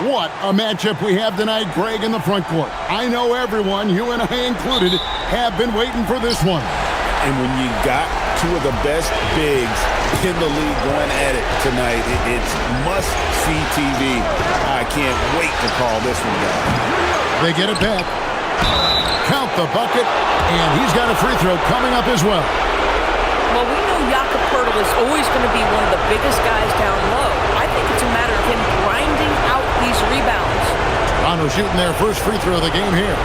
What a matchup we have tonight, Greg, in the front court. I know everyone, you and I included, have been waiting for this one. And when you got two of the best bigs in the league going at it tonight, it's must-see TV. I can't wait to call this one down. They get it back. Count the bucket, and he's got a free throw coming up as well. Well, we know Jakob Poeltl is always going to be one of the biggest guys down low. I think it's a matter of him grinding out these rebounds. Toronto shooting their first free throw of the game here.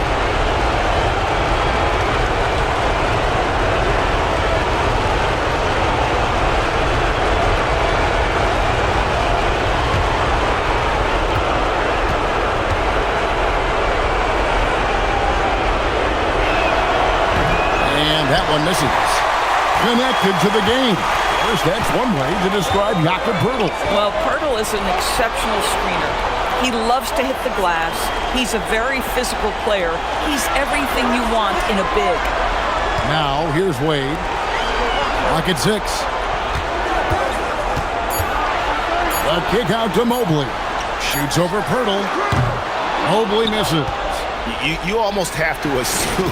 And that one misses. Connected to the game. First, that's one way to describe Jakob Poeltl. Well, Poeltl is an exceptional screener. He loves to hit the glass. He's a very physical player. He's everything you want in a big. Now, here's Wade. Clock at 6. The kick out to Mobley. Shoots over Poeltl. Mobley misses. You almost have to assume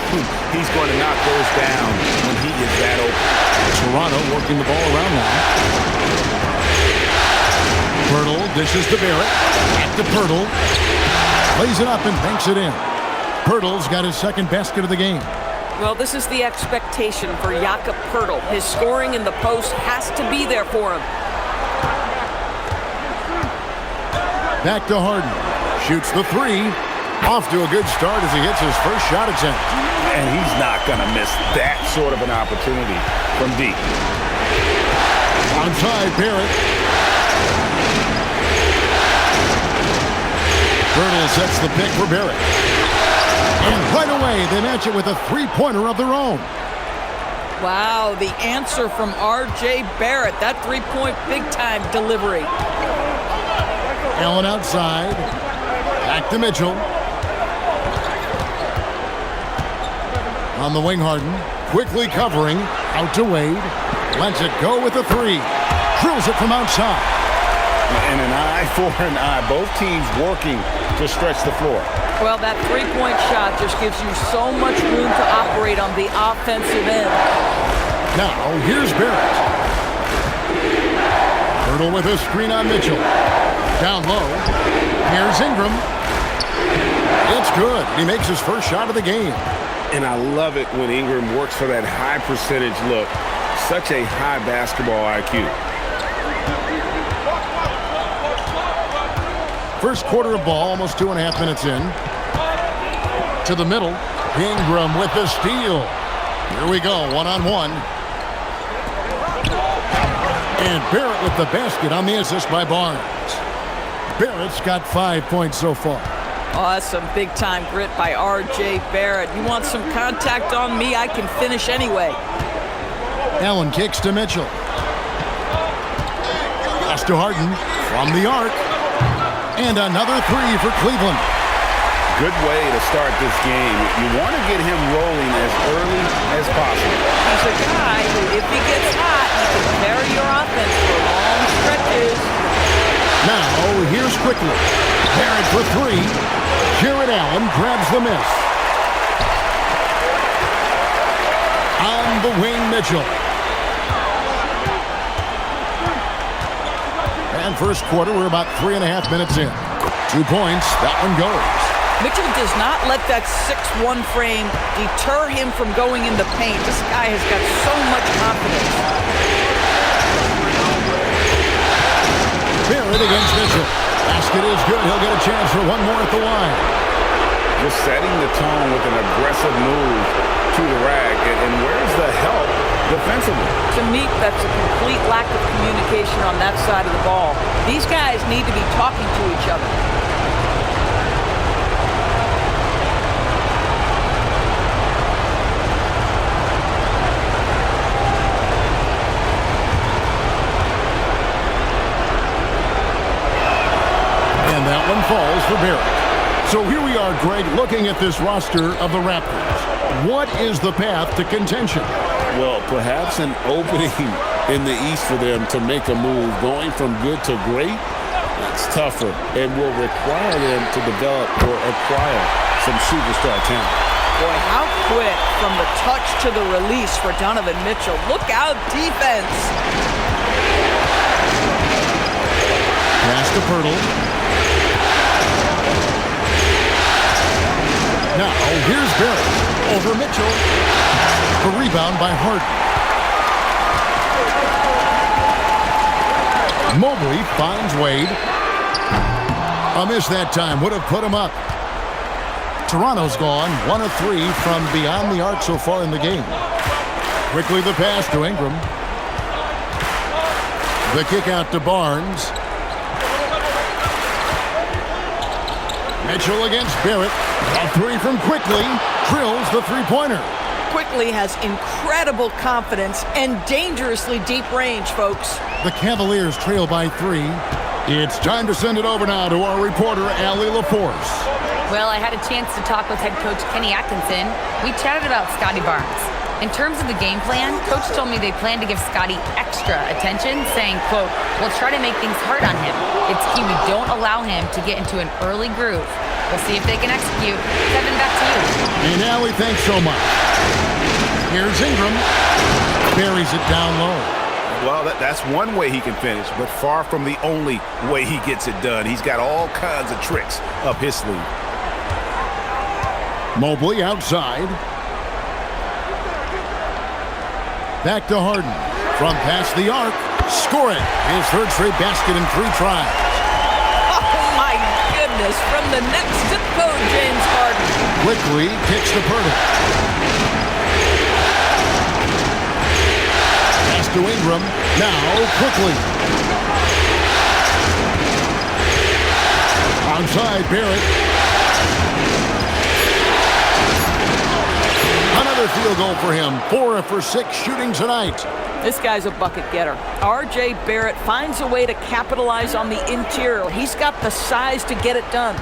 he's going to knock those down when he is that open. Toronto working the ball around now. Poeltl dishes to Barrett. Back to Poeltl. Plays it up and banks it in. Poeltl's got his second basket of the game. Well, this is the expectation for Jakob Poeltl. His scoring in the post has to be there for him. Back to Harden. Shoots the three. Off to a good start as he hits his first shot attempt. And he's not going to miss that sort of an opportunity from deep. Onside, Barrett. Poeltl sets the pick for Barrett. And right away, they match it with a three-pointer of their own. Wow, the answer from R.J. Barrett. That three-point big-time delivery. Allen outside. Back to Mitchell. On the wing, Harden. Quickly covering. Out to Wade. Lets it go with the three. Drills it from outside. And an eye for an eye. Both teams working to stretch the floor. Well, that three-point shot just gives you so much room to operate on the offensive end. Now, here's Barrett. Poeltl with a screen on Mitchell. Down low. Here's Ingram. It's good. He makes his first shot of the game. And I love it when Ingram works for that high percentage look. Such a high basketball IQ. First quarter of ball, almost 2.5 minutes in. To the middle. Ingram with the steal. Here we go, one-on-one. And Barrett with the basket on the assist by Barnes. Barrett's got 5 points so far. Oh, that's some big-time grit by R.J. Barrett. You want some contact on me, I can finish anyway. Allen kicks to Mitchell. Pass to Harden from the arc. And another three for Cleveland. Good way to start this game. You want to get him rolling as early as possible. He's a guy who, if he gets hot, he can carry your offense for long stretches. Now, here's quickly. Barrett for three. Jared Allen grabs the miss. On the wing, Mitchell. And first quarter, we're about 3.5 minutes in. 2 points, that one goes. Mitchell does not let that 6'1" frame deter him from going in the paint. This guy has got so much confidence. Barrett against Mitchell. Basket is good. He'll get a chance for one more at the line. Just setting the tone with an aggressive move to the rack. And where's the help defensively? To me, that's a complete lack of communication on that side of the ball. These guys need to be talking to each other. And that one falls for Barrett. So here we are, Greg, looking at this roster of the Raptors. What is the path to contention? Well, perhaps an opening in the East for them to make a move. Going from good to great, It's tougher and will require them to develop or acquire some superstar talent. Boy, how quick from the touch to the release for Donovan Mitchell. Look out, defense. Pass to Pirtle. Now, here's Barrett over Mitchell. A rebound by Harden. Mobley finds Wade. A miss that time would have put him up. Toronto's gone 1 of 3 from beyond the arc so far in the game. Quickly the pass to Ingram. The kick out to Barnes. Mitchell against Barrett. A 3 from Quickly. Drills the three-pointer. Quickly has incredible confidence and dangerously deep range, folks. The Cavaliers trail by 3. It's time to send it over now to our reporter, Allie LaForce. Well, I had a chance to talk with head coach Kenny Atkinson. We chatted about Scotty Barnes. In terms of the game plan, coach told me they plan to give Scotty extra attention, saying, quote, "We'll try to make things hard on him. It's key we don't allow him to get into an early groove. We'll see if they can execute." Kevin, back to you. And Allie, thanks so much. Here's Ingram. Buries it down low. Well, that's one way he can finish, but far from the only way he gets it done. He's got all kinds of tricks up his sleeve. Mobley outside. Back to Harden. From past the arc. Score it. His third straight basket in 3 tries. Oh, my goodness. From the next zip code, James Harden. Quickly kicks to Pirtle. Pass to Ingram. Now Quickly. Outside Barrett. Another field goal for him. 4 for 6 shooting tonight. This guy's a bucket getter. R.J. Barrett finds a way to capitalize on the interior. He's got the size to get it done.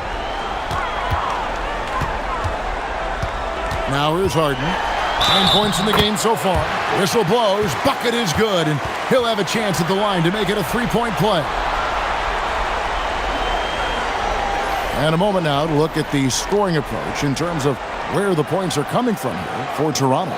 Now here's Harden. 9 points in the game so far. Whistle blows. Bucket is good, and he'll have a chance at the line to make it a 3-point play. And a moment now to look at the scoring approach in terms of where the points are coming from here for Toronto.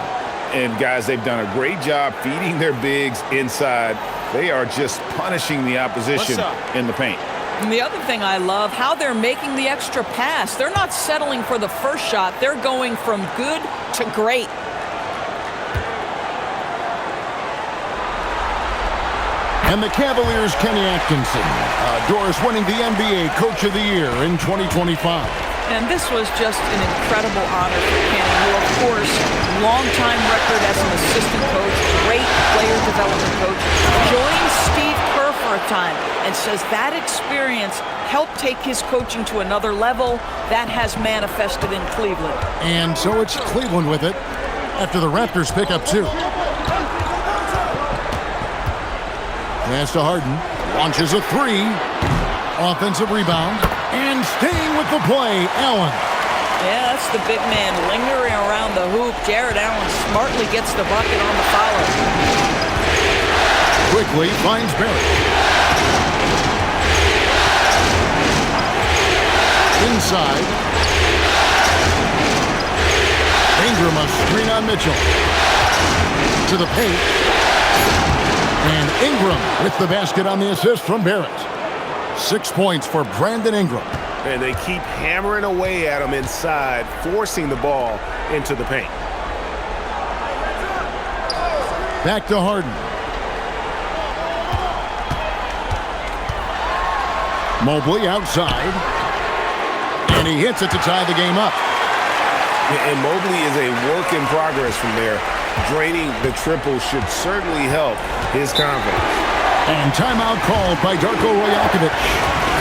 And, guys, they've done a great job feeding their bigs inside. They are just punishing the opposition in the paint. And the other thing I love, how they're making the extra pass. They're not settling for the first shot. They're going from good to great. And the Cavaliers' Kenny Atkinson. Doris winning the NBA Coach of the Year in 2025. And this was just an incredible honor for Kenny, who, of course, long-time record as an assistant coach, great player development coach, joined Steve Kerr for a time and says that experience helped take his coaching to another level. That has manifested in Cleveland. And so it's Cleveland with it after the Raptors pick up 2. Pass to Harden. Launches a 3. Offensive rebound. And staying with the play, Allen. Yeah, that's the big man lingering around the hoop. Jared Allen smartly gets the bucket on the follow. Quickly finds Barrett. Inside. Ingram a screen on Mitchell. To the paint. And Ingram with the basket on the assist from Barrett. 6 points for Brandon Ingram. And they keep hammering away at him inside, forcing the ball into the paint. Back to Harden. Mobley outside. And he hits it to tie the game up. And Mobley is a work in progress from there. Draining the triple should certainly help his confidence. And timeout called by Darko Rajakovic.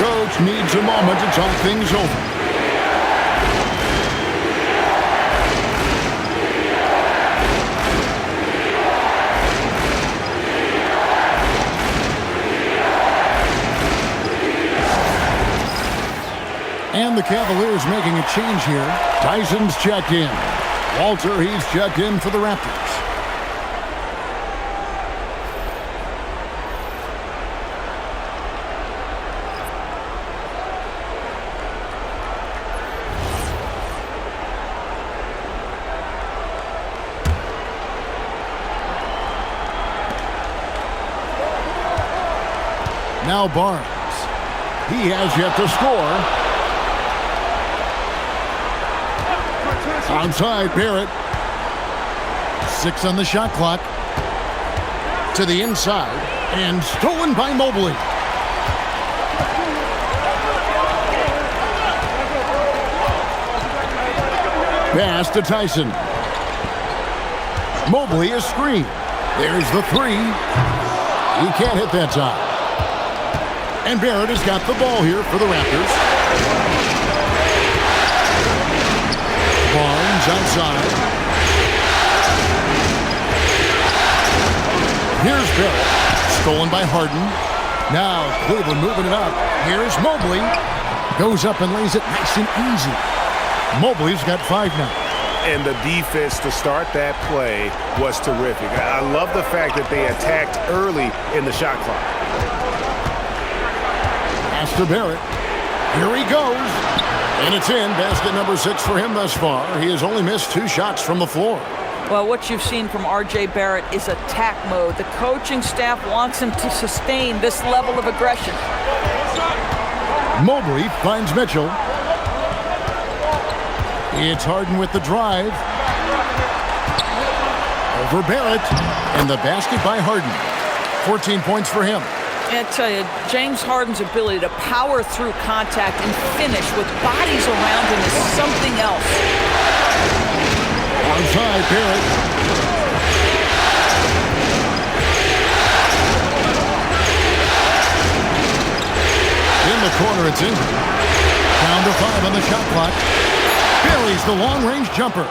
Coach needs a moment to talk things over. And the Cavaliers making a change here. Tyson's checked in. Walter, he's checked in for the Raptors. Now Barnes. He has yet to score. Outside, Barrett. 6 on the shot clock. To the inside. And stolen by Mobley. Pass to Tyson. Mobley is screened. There's the 3. He can't hit that time. And Barrett has got the ball here for the Raptors. Barnes outside. Here's Barrett. Stolen by Harden. Now Cleveland moving it up. Here's Mobley. Goes up and lays it nice and easy. Mobley's got 5 now. And the defense to start that play was terrific. I love the fact that they attacked early in the shot clock. Pass to Barrett. Here he goes. And it's in. Basket number 6 for him thus far. He has only missed 2 shots from the floor. Well, what you've seen from R.J. Barrett is attack mode. The coaching staff wants him to sustain this level of aggression. Mobley finds Mitchell. It's Harden with the drive. Over Barrett. And the basket by Harden. 14 points for him. I tell you, James Harden's ability to power through contact and finish with bodies around him is something else. Outside, Barrett. In the corner, it's Ingram. Down to 5 on the shot clock. Buries the long-range jumper.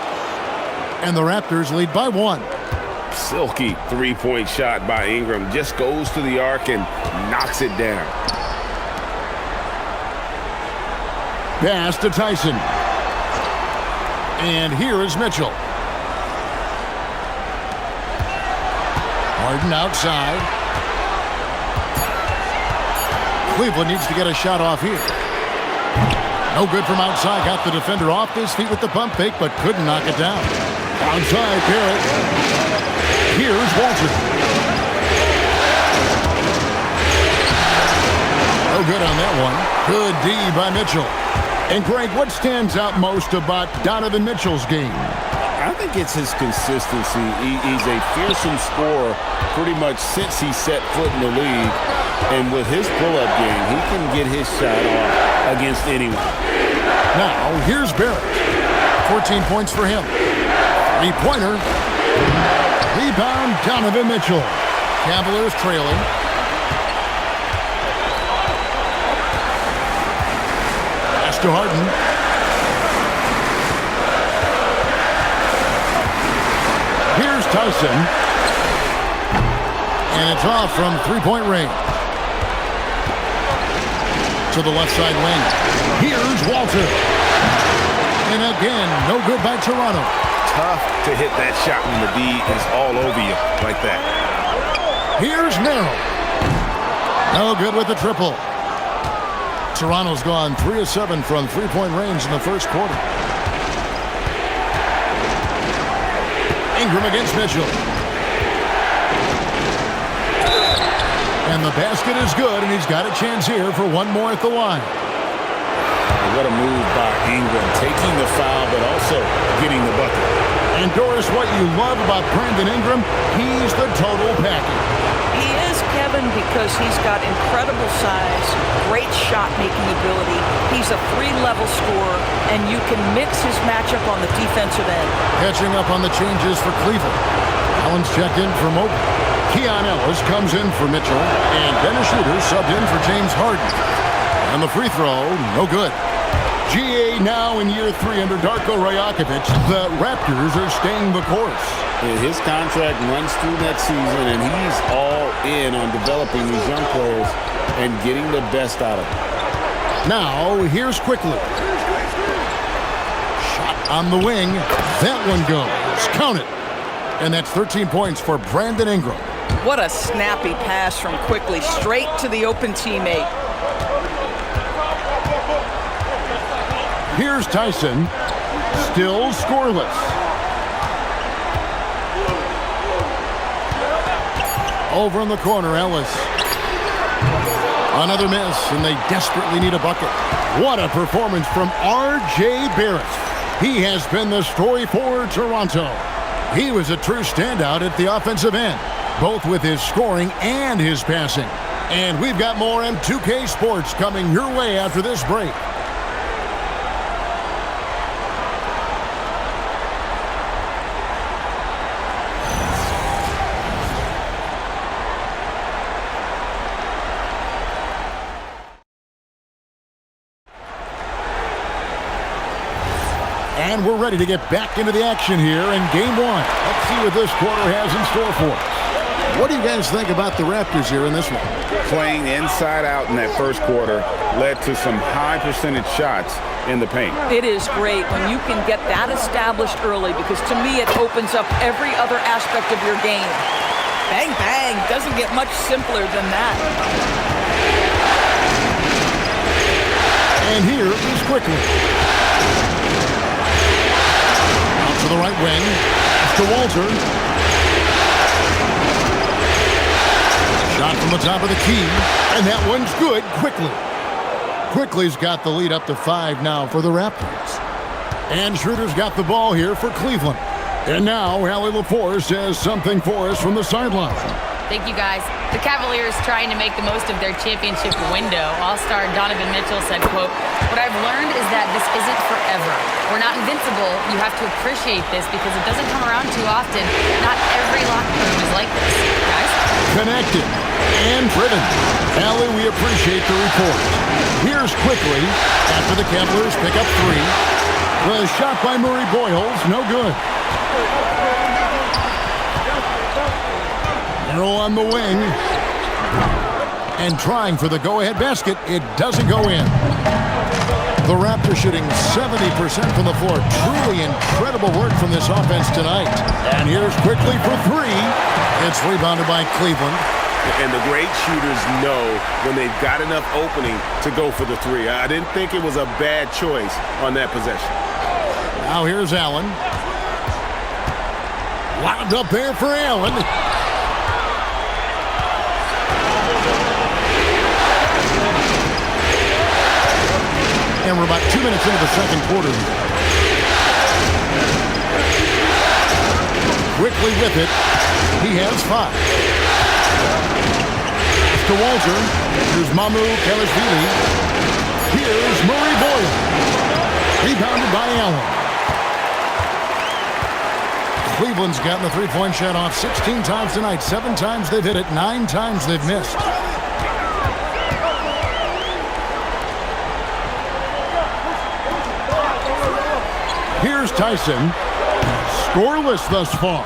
And the Raptors lead by 1. Silky three-point shot by Ingram. Just goes to the arc and knocks it down. Pass to Tyson. And here is Mitchell. Harden outside. Cleveland needs to get a shot off here. No good from outside. Got the defender off his feet with the pump fake, but couldn't knock it down. Outside, Barrett. Here's Walter. No good on that one. Good D by Mitchell. And Greg, what stands out most about Donovan Mitchell's game? I think it's his consistency. He's a fearsome scorer pretty much since he set foot in the league. And with his pull-up game, he can get his shot off against anyone. Now, here's Barrett. 14 points for him. 3-pointer. Rebound, Donovan Mitchell. Cavaliers trailing. Pass to Harden. Here's Tyson. And it's off from 3-point range. To the left side wing. Here's Walter. And again, no good by Toronto. Tough to hit that shot when the D is all over you like that. Here's Merrill. No good with the triple. Toronto's gone 3 of 7 from 3-point range in the first quarter. Ingram against Mitchell. And the basket is good, and he's got a chance here for one more at the line. What a move by Ingram, taking the foul, but also getting the bucket. And Doris, what you love about Brandon Ingram, he's the total package. He is, Kevin, because he's got incredible size, great shot-making ability. He's a 3-level scorer, and you can mix his matchup on the defensive end. Catching up on the changes for Cleveland. Allen's checked in for Mobley. Keon Ellis comes in for Mitchell, and Dennis Schroeder subbed in for James Harden. And the free throw, no good. GA now in year 3 under Darko Rajakovic. The Raptors are staying the course. His contract runs through that season, and he's all in on developing these young players and getting the best out of them. Now, here's Quickly. Shot on the wing. That one goes. Count it. And that's 13 points for Brandon Ingram. What a snappy pass from Quickly, straight to the open teammate. Here's Tyson. Still scoreless. Over in the corner, Ellis. Another miss, and they desperately need a bucket. What a performance from R.J. Barrett. He has been the story for Toronto. He was a true standout at the offensive end, both with his scoring and his passing. And we've got more M2K Sports coming your way after this break. And we're ready to get back into the action here in Game 1. Let's see what this quarter has in store for us. What do you guys think about the Raptors here in this one? Playing inside out in that first quarter led to some high percentage shots in the paint. It is great when you can get that established early, because to me it opens up every other aspect of your game. Bang, bang. Doesn't get much simpler than that. And here is Quickly. Out to the right wing. To Walter. Shot from the top of the key. And that one's good. Quickly's got the lead up to 5 now for the Raptors. And Schroeder's got the ball here for Cleveland. And now Allie LaForce has something for us from the sideline. Thank you, guys. The Cavaliers trying to make the most of their championship window. All-star Donovan Mitchell said, quote, "What I've learned is that this isn't forever. We're not invincible. You have to appreciate this because it doesn't come around too often. Not every locker room is like this." Guys? Connected and driven. Allie, we appreciate the report. Here's Quickly after the Cavaliers pick up 3. The shot by Murray Boyles, no good. Arrow on the wing. And trying for the go-ahead basket. It doesn't go in. The Raptors shooting 70% from the floor. Truly incredible work from this offense tonight. And here's Quickly for 3. It's rebounded by Cleveland. And the great shooters know when they've got enough opening to go for the 3. I didn't think it was a bad choice on that possession. Now here's Allen. Wound up there for Allen. And we're about 2 minutes into the second quarter. Quickly with it. He has 5. To Walter. Here's Mamu Kelishvili. Here's Murray Boyle. Rebounded by Allen. Cleveland's gotten the three-point shot off 16 times tonight. 7 times they've hit it. 9 times they've missed. Here's Tyson. Scoreless thus far.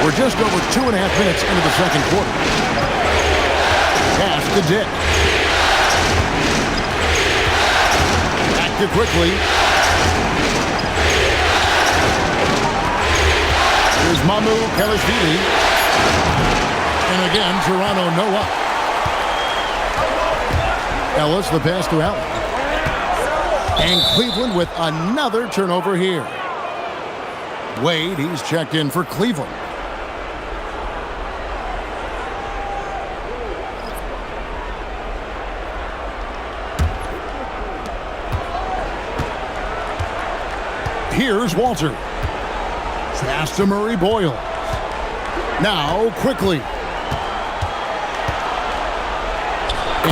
We're just over 2.5 minutes into the second quarter. Pass to Dick. Back to Quickly. Here's Mamu Kelishvili. And again, Toronto no up. Ellis, the pass to Allen. And Cleveland with another turnover here. Wade, he's checked in for Cleveland. Here's Walter. Pass to Murray Boyle. Now Quickly.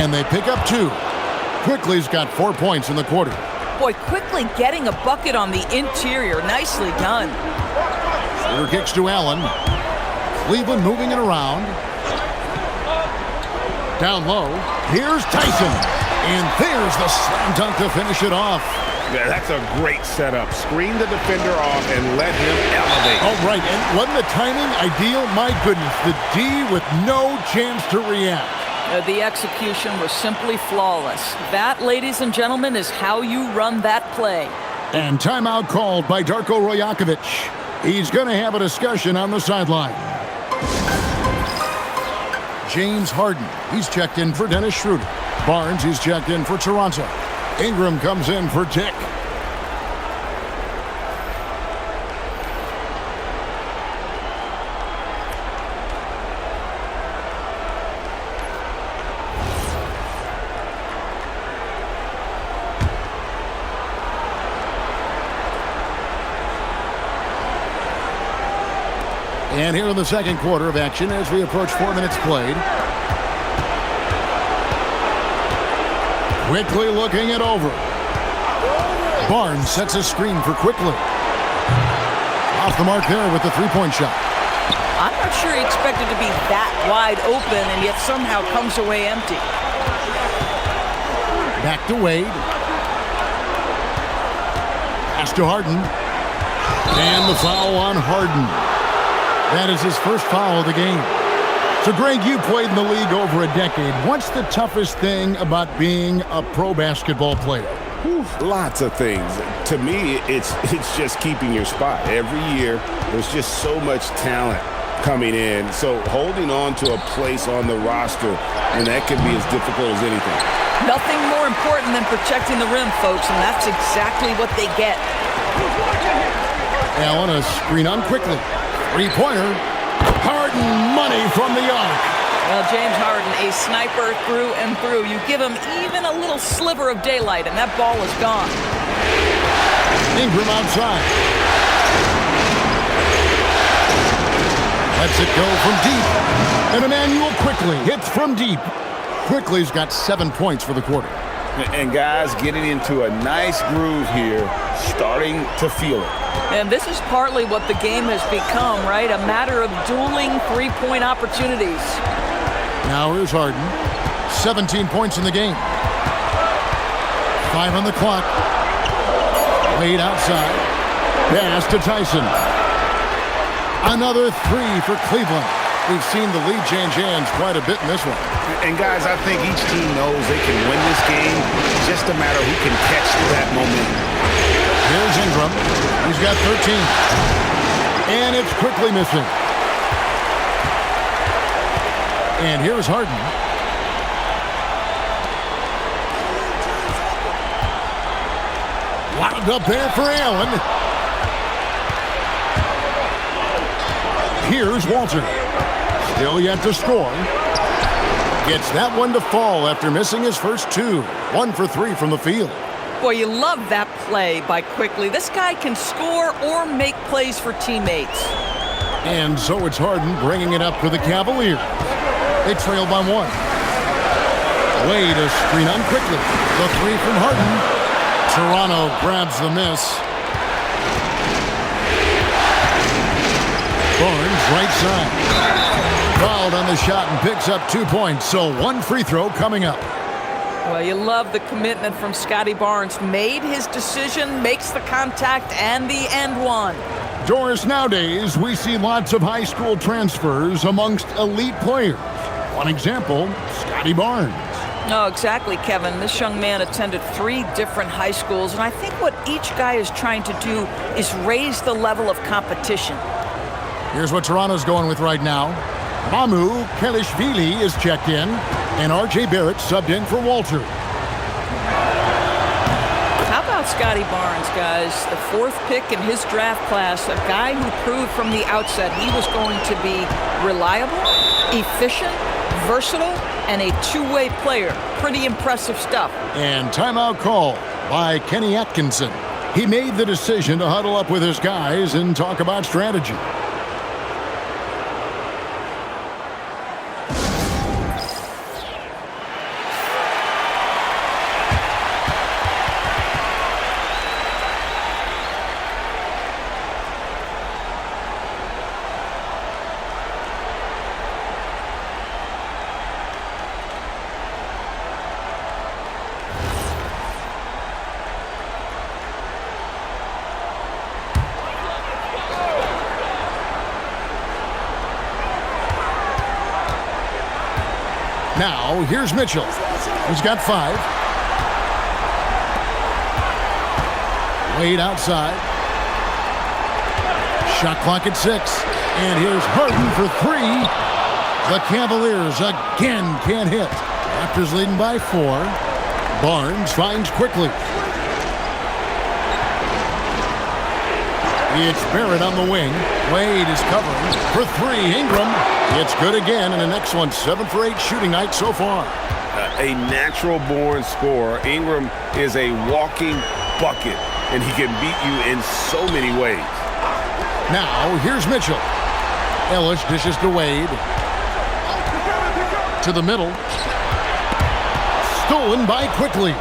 And they pick up 2. Quickly's got 4 points in the quarter. Boy, Quickly getting a bucket on the interior. Nicely done. Shooter kicks to Allen. Cleveland moving it around. Down low. Here's Tyson. And there's the slam dunk to finish it off. Yeah, that's a great setup. Screen the defender off and let him elevate. Oh, right. And wasn't the timing ideal? My goodness. The D with no chance to react. The execution was simply flawless. That, ladies and gentlemen, is how you run that play. And timeout called by Darko Rajakovic. He's going to have a discussion on the sideline. James Harden, he's checked in for Dennis Schroeder. Barnes, he's checked in for Toronto. Ingram comes in for Dick. And here in the second quarter of action as we approach 4 minutes played. Quickly looking it over. Barnes sets a screen for Quickly. Off the mark there with the three-point shot. I'm not sure he expected to be that wide open and yet somehow comes away empty. Back to Wade. Pass to Harden. And the foul on Harden. That is his first foul of the game. So, Greg, you played in the league over a decade. What's the toughest thing about being a pro basketball player? Lots of things. To me, it's just keeping your spot. Every year, there's just so much talent coming in. So holding on to a place on the roster, and that can be as difficult as anything. Nothing more important than protecting the rim, folks, and that's exactly what they get. Allen, a screen on Quickly. Three-pointer. Harden money from the arc. Well, James Harden, a sniper through and through. You give him even a little sliver of daylight, and that ball is gone. Ingram outside. Lets it go from deep. And Emmanuel Quickly hits from deep. Quickly's got 7 points for the quarter. And guys getting into a nice groove here, starting to feel it. And this is partly what the game has become, right? A matter of dueling three-point opportunities. Now here's Harden. 17 points in the game. 5 on the clock. Wade outside. Pass to Tyson. Another three for Cleveland. We've seen the lead change hands quite a bit in this one. And guys, I think each team knows they can win this game. It's just a matter who can catch that momentum. Here's Ingram. He's got 13. And it's quickly missing. And here's Harden. Wound up there for Allen. Here's Walter. Still yet to score. Gets that one to fall after missing his first two. 1 for 3 from the field. Boy, you love that play by Quickly. This guy can score or make plays for teammates. And so it's Harden bringing it up for the Cavaliers. They trail by 1. Wade a screen on Quickly. The three from Harden. Toronto grabs the miss. Barnes right side. Fouled on the shot and picks up 2 points. So 1 free throw coming up. Well, you love the commitment from Scotty Barnes. Made his decision, makes the contact, and the end one. Doris, nowadays we see lots of high school transfers amongst elite players. One example, Scotty Barnes. No, exactly, Kevin. This young man attended 3 different high schools, and I think what each guy is trying to do is raise the level of competition. Here's what Toronto's going with right now. Mamu Kelishvili is checked in, and R.J. Barrett subbed in for Walter. How about Scotty Barnes, guys? The 4th pick in his draft class, a guy who proved from the outset he was going to be reliable, efficient, versatile, and a two-way player. Pretty impressive stuff. And timeout call by Kenny Atkinson. He made the decision to huddle up with his guys and talk about strategy. Now, here's Mitchell. He's got 5. Wade outside. Shot clock at 6. And here's Harden for 3. The Cavaliers again can't hit. Raptors leading by 4. Barnes finds Quickly. It's Barrett on the wing. Wade is covering for 3. Ingram. It's good again, and the next one 7 for 8 shooting night so far. A natural-born scorer. Ingram is a walking bucket, and he can beat you in so many ways. Now, here's Mitchell. Ellis dishes to Wade. To the middle. Stolen by Quickly.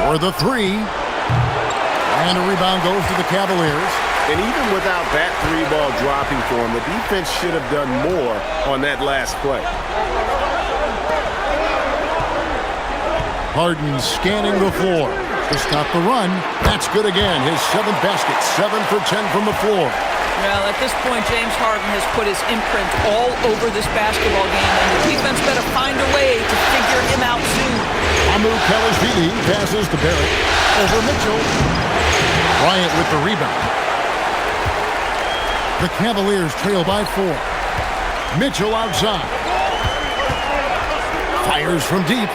For the three. And a rebound goes to the Cavaliers. And even without that three ball dropping for him, the defense should have done more on that last play. Harden scanning the floor to stop the run. That's good again. His 7th basket, 7 for 10 from the floor. Well, at this point, James Harden has put his imprint all over this basketball game, and the defense better find a way to figure him out soon. Amu Kalashvili passes to Barrett. Over Mitchell. Bryant with the rebound. The Cavaliers trail by 4. Mitchell outside. Fires from deep.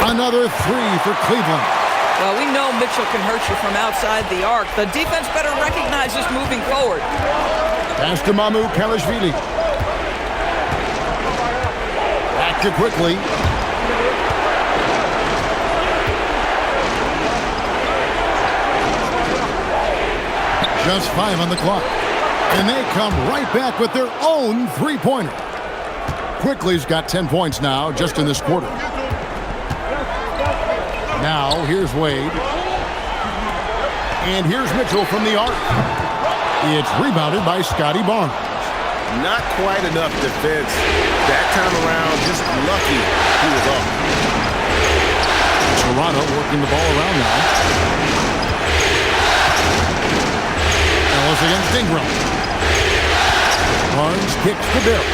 Another three for Cleveland. Well, we know Mitchell can hurt you from outside the arc. The defense better recognize this moving forward. Pass to Amu Kalashvili. Back to Quickly. Just 5 on the clock. And they come right back with their own three-pointer. Quickly's got 10 points now just in this quarter. Now, here's Wade. And here's Mitchell from the arc. It's rebounded by Scotty Barnes. Not quite enough defense that time around. Just lucky he was off. Toronto working the ball around now. Ellis against Ingram. Barnes kicks to Barrett.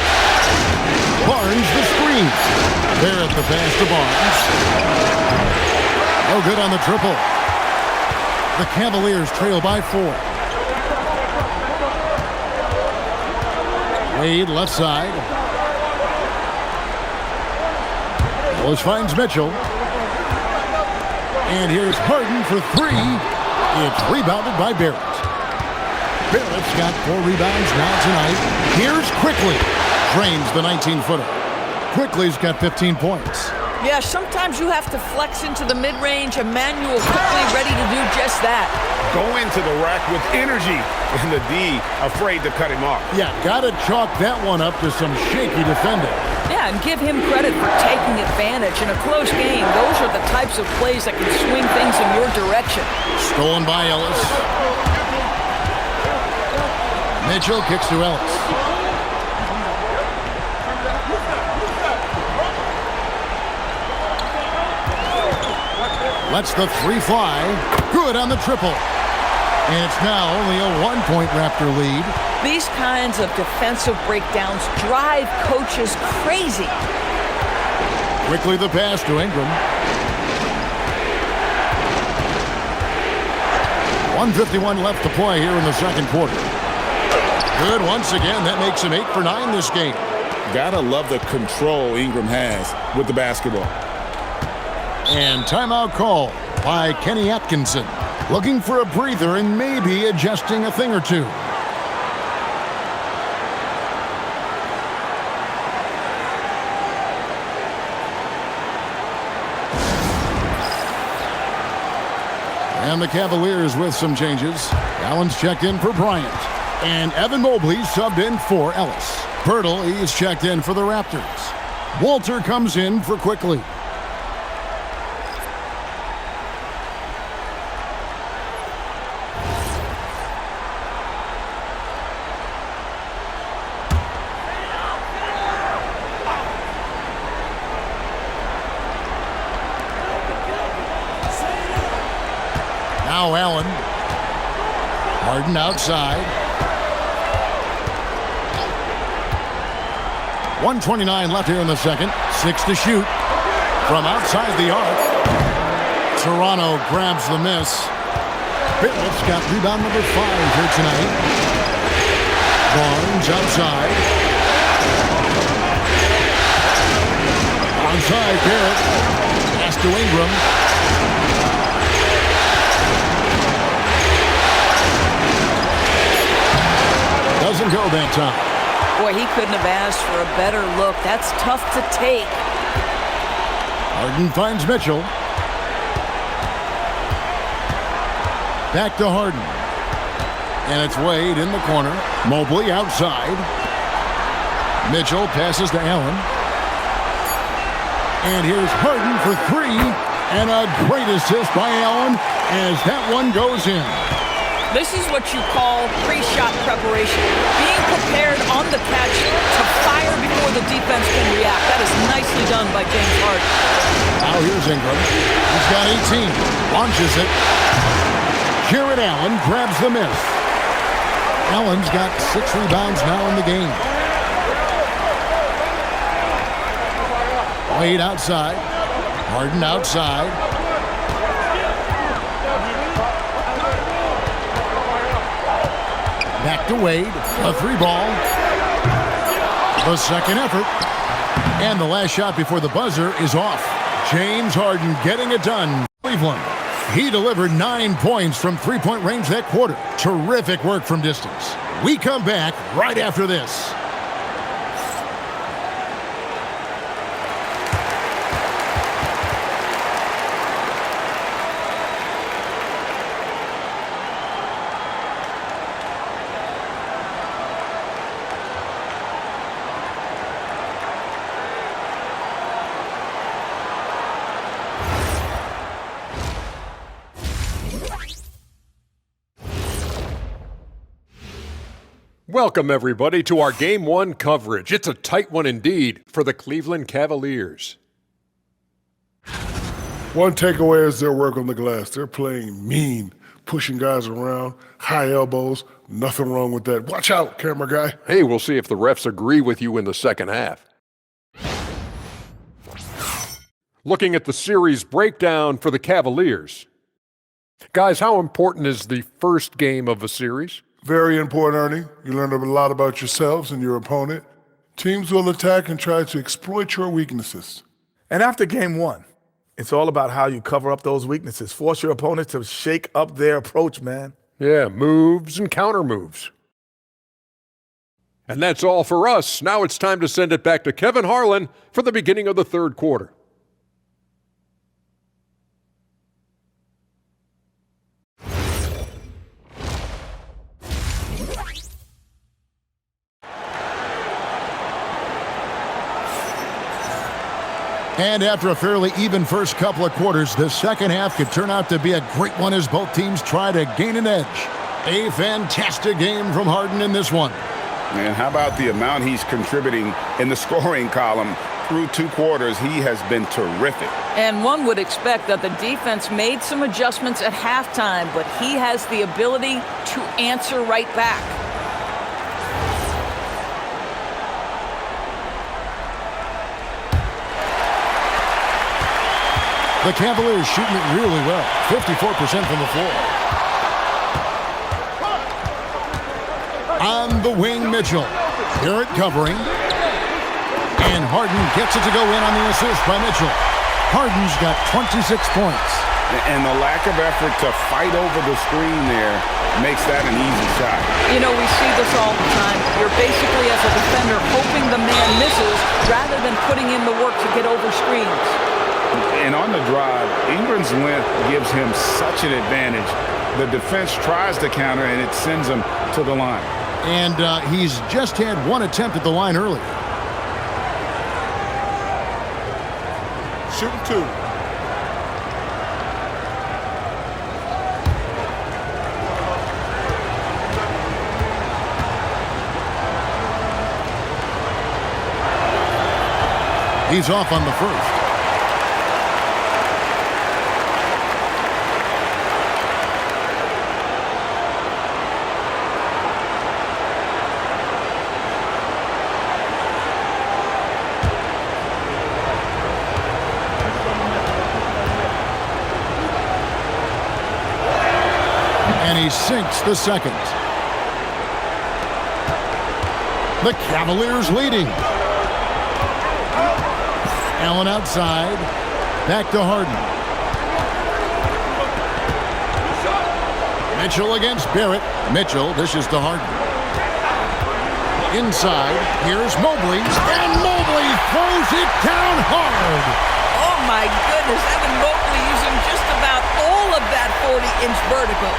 Barnes the screen. Barrett the pass to Barnes. No good on the triple. The Cavaliers trail by 4. Wade left side. Ellis finds Mitchell. And here's Harden for 3. It's rebounded by Barrett. Barrett's got 4 rebounds now tonight. Here's Quickly. Drains the 19-footer. Quickly's got 15 points. Yeah, sometimes you have to flex into the mid-range. Emmanuel Quickly ready to do just that. Go into the rack with energy. And the D afraid to cut him off. Yeah, got to chalk that one up to some shaky defending. Yeah, and give him credit for taking advantage. In a close game, those are the types of plays that can swing things in your direction. Stolen by Ellis. Mitchell kicks to Ellis. Lets the three fly. Good on the triple. And it's now only a 1-point Raptor lead. These kinds of defensive breakdowns drive coaches crazy. Quickly the pass to Ingram. 1:51 left to play here in the second quarter. Good once again. That makes him 8 for 9 this game. Gotta love the control Ingram has with the basketball. And timeout call by Kenny Atkinson. Looking for a breather and maybe adjusting a thing or two. And the Cavaliers with some changes. Allen's checked in for Bryant. And Evan Mobley subbed in for Ellis. Pirtle is checked in for the Raptors. Walter comes in for Quickly. Now Allen. Harden outside. 1:29 left here in the second. 6 to shoot. From outside the arc. Toronto grabs the miss. Barrett's got rebound number 5 here tonight. Barnes outside. Onside Barrett. Pass to Ingram. Doesn't go that time. Boy, he couldn't have asked for a better look. That's tough to take. Harden finds Mitchell. Back to Harden. And it's Wade in the corner. Mobley outside. Mitchell passes to Allen. And here's Harden for three. And a great assist by Allen as that one goes in. This is what you call pre-shot preparation. Being prepared on the catch to fire before the defense can react. That is nicely done by James Harden. Now here's Ingram. He's got 18. Launches it. Jared Allen grabs the miss. Allen's got 6 rebounds now in the game. Wade outside. Harden outside. Back to Wade. A 3-ball. The second effort. And the last shot before the buzzer is off. James Harden getting it done. Cleveland. He delivered 9 points from three-point range that quarter. Terrific work from distance. We come back right after this. Welcome, everybody, to our Game 1 coverage. It's a tight one indeed for the Cleveland Cavaliers. One takeaway is their work on the glass. They're playing mean, pushing guys around, high elbows, nothing wrong with that. Watch out, camera guy. Hey, we'll see if the refs agree with you in the second half. Looking at the series breakdown for the Cavaliers. Guys, how important is the first game of a series? Very important, Ernie. You learn a lot about yourselves and your opponent. Teams will attack and try to exploit your weaknesses. And after game 1, it's all about how you cover up those weaknesses. Force your opponent to shake up their approach, man. Yeah, moves and counter moves. And that's all for us. Now it's time to send it back to Kevin Harlan for the beginning of the third quarter. And after a fairly even first couple of quarters, the second half could turn out to be a great one as both teams try to gain an edge. A fantastic game from Harden in this one. And how about the amount he's contributing in the scoring column? Through 2 quarters, he has been terrific. And one would expect that the defense made some adjustments at halftime, but he has the ability to answer right back. The Cavaliers shooting it really well. 54% from the floor. On the wing, Mitchell. Garrett covering. And Harden gets it to go in on the assist by Mitchell. Harden's got 26 points. And the lack of effort to fight over the screen there makes that an easy shot. You know, we see this all the time. You're basically, as a defender, hoping the man misses rather than putting in the work to get over screens. And on the drive, Ingram's length gives him such an advantage. The defense tries to counter, and it sends him to the line. And he's just had one attempt at the line earlier. Shooting 2. He's off on the first. And he sinks the second. The Cavaliers leading. Allen outside. Back to Harden. Mitchell against Barrett. Mitchell dishes to Harden. Inside. Here's Mobley. And Mobley throws it down hard. Oh, my goodness. Evan Mobley using just about all of that 40-inch vertical.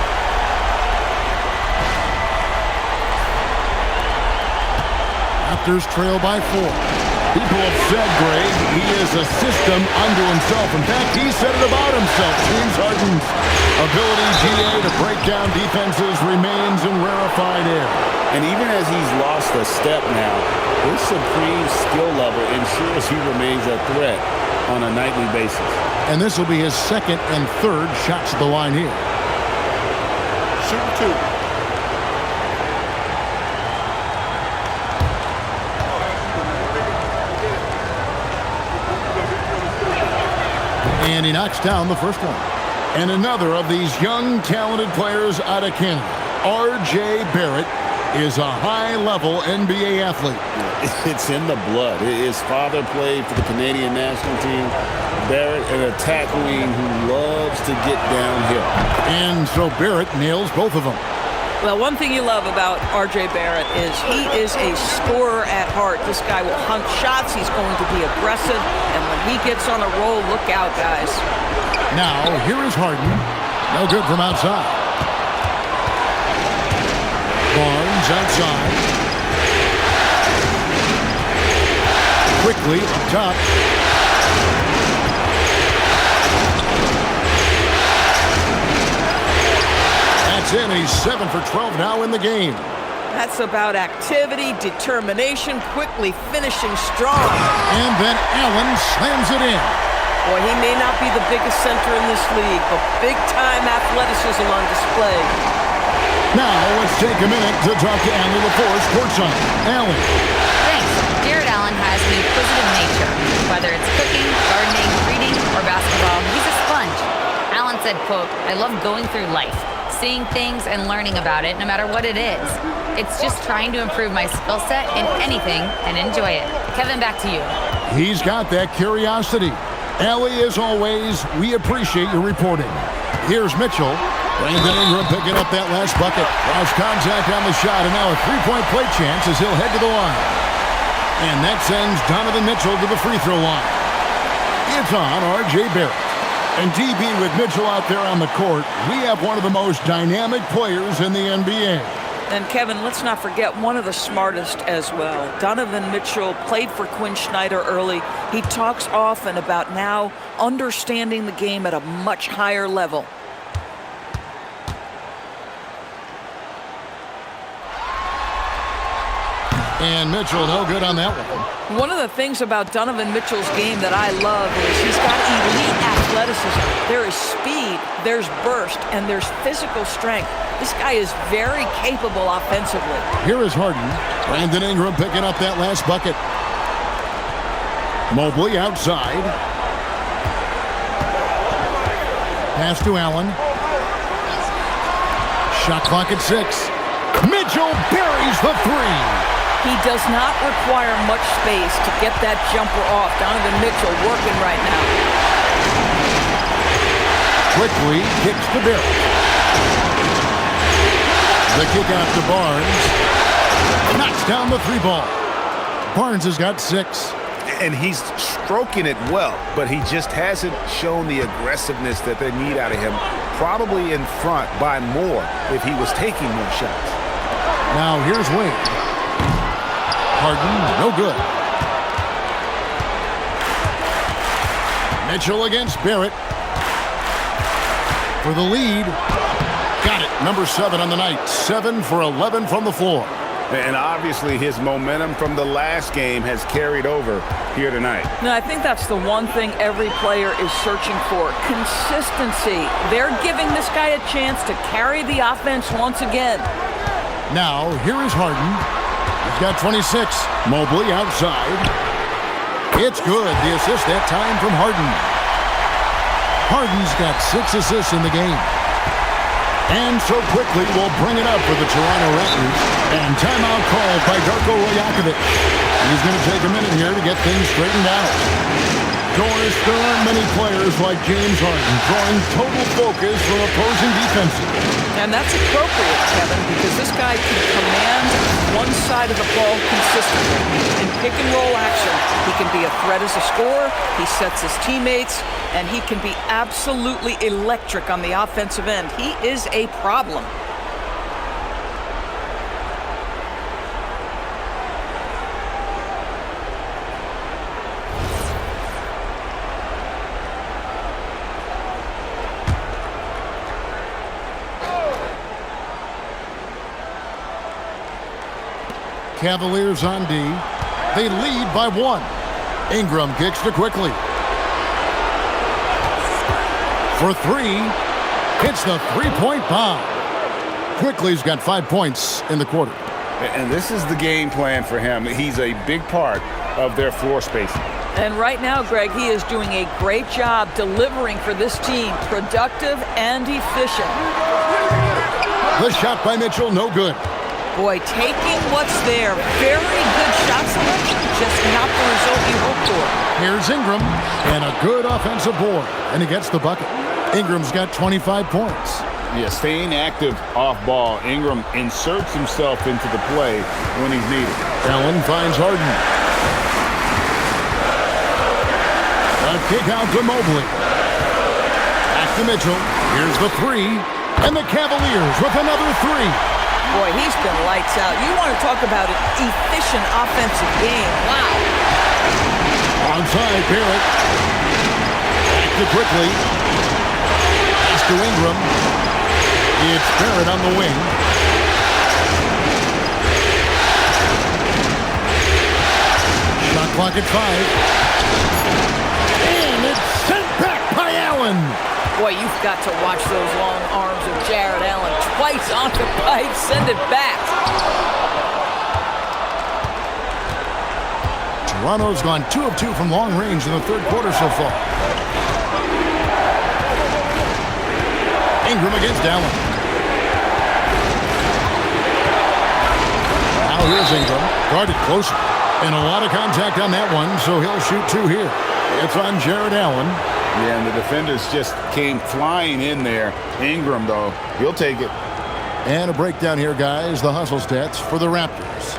Raptors trail by 4. People have said, Greg, he is a system unto himself. In fact, he said it about himself. James Harden's ability, GA, to break down defenses remains in rarefied air. And even as he's lost a step now, his supreme skill level ensures he remains a threat on a nightly basis. And this will be his second and third shots at the line here. Shooting 2. And he knocks down the first one. And another of these young, talented players out of Canada, R.J. Barrett, is a high-level NBA athlete. It's in the blood. His father played for the Canadian national team. Barrett, an attack wing who loves to get downhill. And so Barrett nails both of them. Well, one thing you love about R.J. Barrett is he is a scorer at heart. This guy will hunt shots. He's going to be aggressive. And when he gets on a roll, look out, guys. Now, here is Harden. No good from outside. Barnes outside. Quickly up top. In. He's 7 for 12 now in the game. That's about activity, determination, quickly finishing strong. And then Allen slams it in. Boy, he may not be the biggest center in this league, but big-time athleticism on display. Now let's take a minute to talk to Allen LaForce courtside. Allen. Thanks. Jared Allen has an inquisitive nature. Whether it's cooking, gardening, reading, or basketball, he's a sponge. Allen said, quote, "I love going through life, seeing things and learning about it no matter what it is. It's just trying to improve my skill set in anything and enjoy it." Kevin, back to you. He's got that curiosity. Allie, as always, we appreciate your reporting. Here's Mitchell. Brandon Ingram picking up that last bucket. Cross contact on the shot, and now a three-point play chance as he'll head to the line. And that sends Donovan Mitchell to the free throw line. It's on R.J. Barrett. And DB, with Mitchell out there on the court, we have one of the most dynamic players in the NBA. And Kevin, let's not forget one of the smartest as well. Donovan Mitchell played for Quinn Snyder early. He talks often about now understanding the game at a much higher level. And Mitchell, no good on that one. One of the things about Donovan Mitchell's game that I love is he's got elite athleticism. There is speed, there's burst, and there's physical strength. This guy is very capable offensively. Here is Harden. Brandon Ingram picking up that last bucket. Mobley outside. Pass to Allen. Shot clock at 6. Mitchell buries the three. He does not require much space to get that jumper off. Donovan Mitchell working right now. Quickly kicks to Barrett. The kick out to Barnes. Knocks down the three ball. Barnes has got 6. And he's stroking it well, but he just hasn't shown the aggressiveness that they need out of him. Probably in front by more if he was taking more shots. Now here's Wade. Harden, no good. Mitchell against Barrett. For the lead. Got it. Number 7 on the night. 7 for 11 from the floor. And obviously his momentum from the last game has carried over here tonight. No, I think that's the one thing every player is searching for. Consistency. They're giving this guy a chance to carry the offense once again. Now, here is Harden. He's got 26. Mobley outside. It's good. The assist that time from Harden. Harden's got 6 assists in the game. And so quickly we'll bring it up for the Toronto Raptors. And timeout called by Darko Rajakovic. He's going to take a minute here to get things straightened out. Doris, there aren't many players like James Harden drawing total focus from opposing defenses. And that's appropriate, Kevin, because this guy can command one side of the ball consistently. In pick-and-roll action, he can be a threat as a scorer, he sets his teammates, and he can be absolutely electric on the offensive end. He is a problem. Cavaliers on D. They lead by 1. Ingram kicks to Quickly. For 3. Hits the three-point bomb. Quickly's got 5 points in the quarter. And this is the game plan for him. He's a big part of their floor spacing. And right now, Greg, he is doing a great job delivering for this team. Productive and efficient. The shot by Mitchell, no good. Boy, taking what's there. Very good shot selection, just not the result you hoped for. Here's Ingram, and a good offensive board, and he gets the bucket. Ingram's got 25 points. Yeah, staying active off ball. Ingram inserts himself into the play when he's needed. Allen finds Harden. A kick out to Mobley. Back to Mitchell. Here's the 3. And the Cavaliers with another 3. Boy, he's been lights out. You want to talk about an efficient offensive game. Wow. Onside, Barrett. Back to Quickly. Pass to Ingram. It's Barrett on the wing. Shot clock at 5. And it's sent back by Allen. Boy, you've got to watch those long arms of Jared Allen. Twice on the pipe, send it back. Toronto's gone 2 of 2 from long range in the third quarter so far. Ingram against Allen. Now here's Ingram. Guarded closer. And a lot of contact on that one, so he'll shoot 2 here. It's on Jared Allen. Yeah, and the defenders just came flying in there. Ingram, though, he'll take it. And a breakdown here, guys. The hustle stats for the Raptors.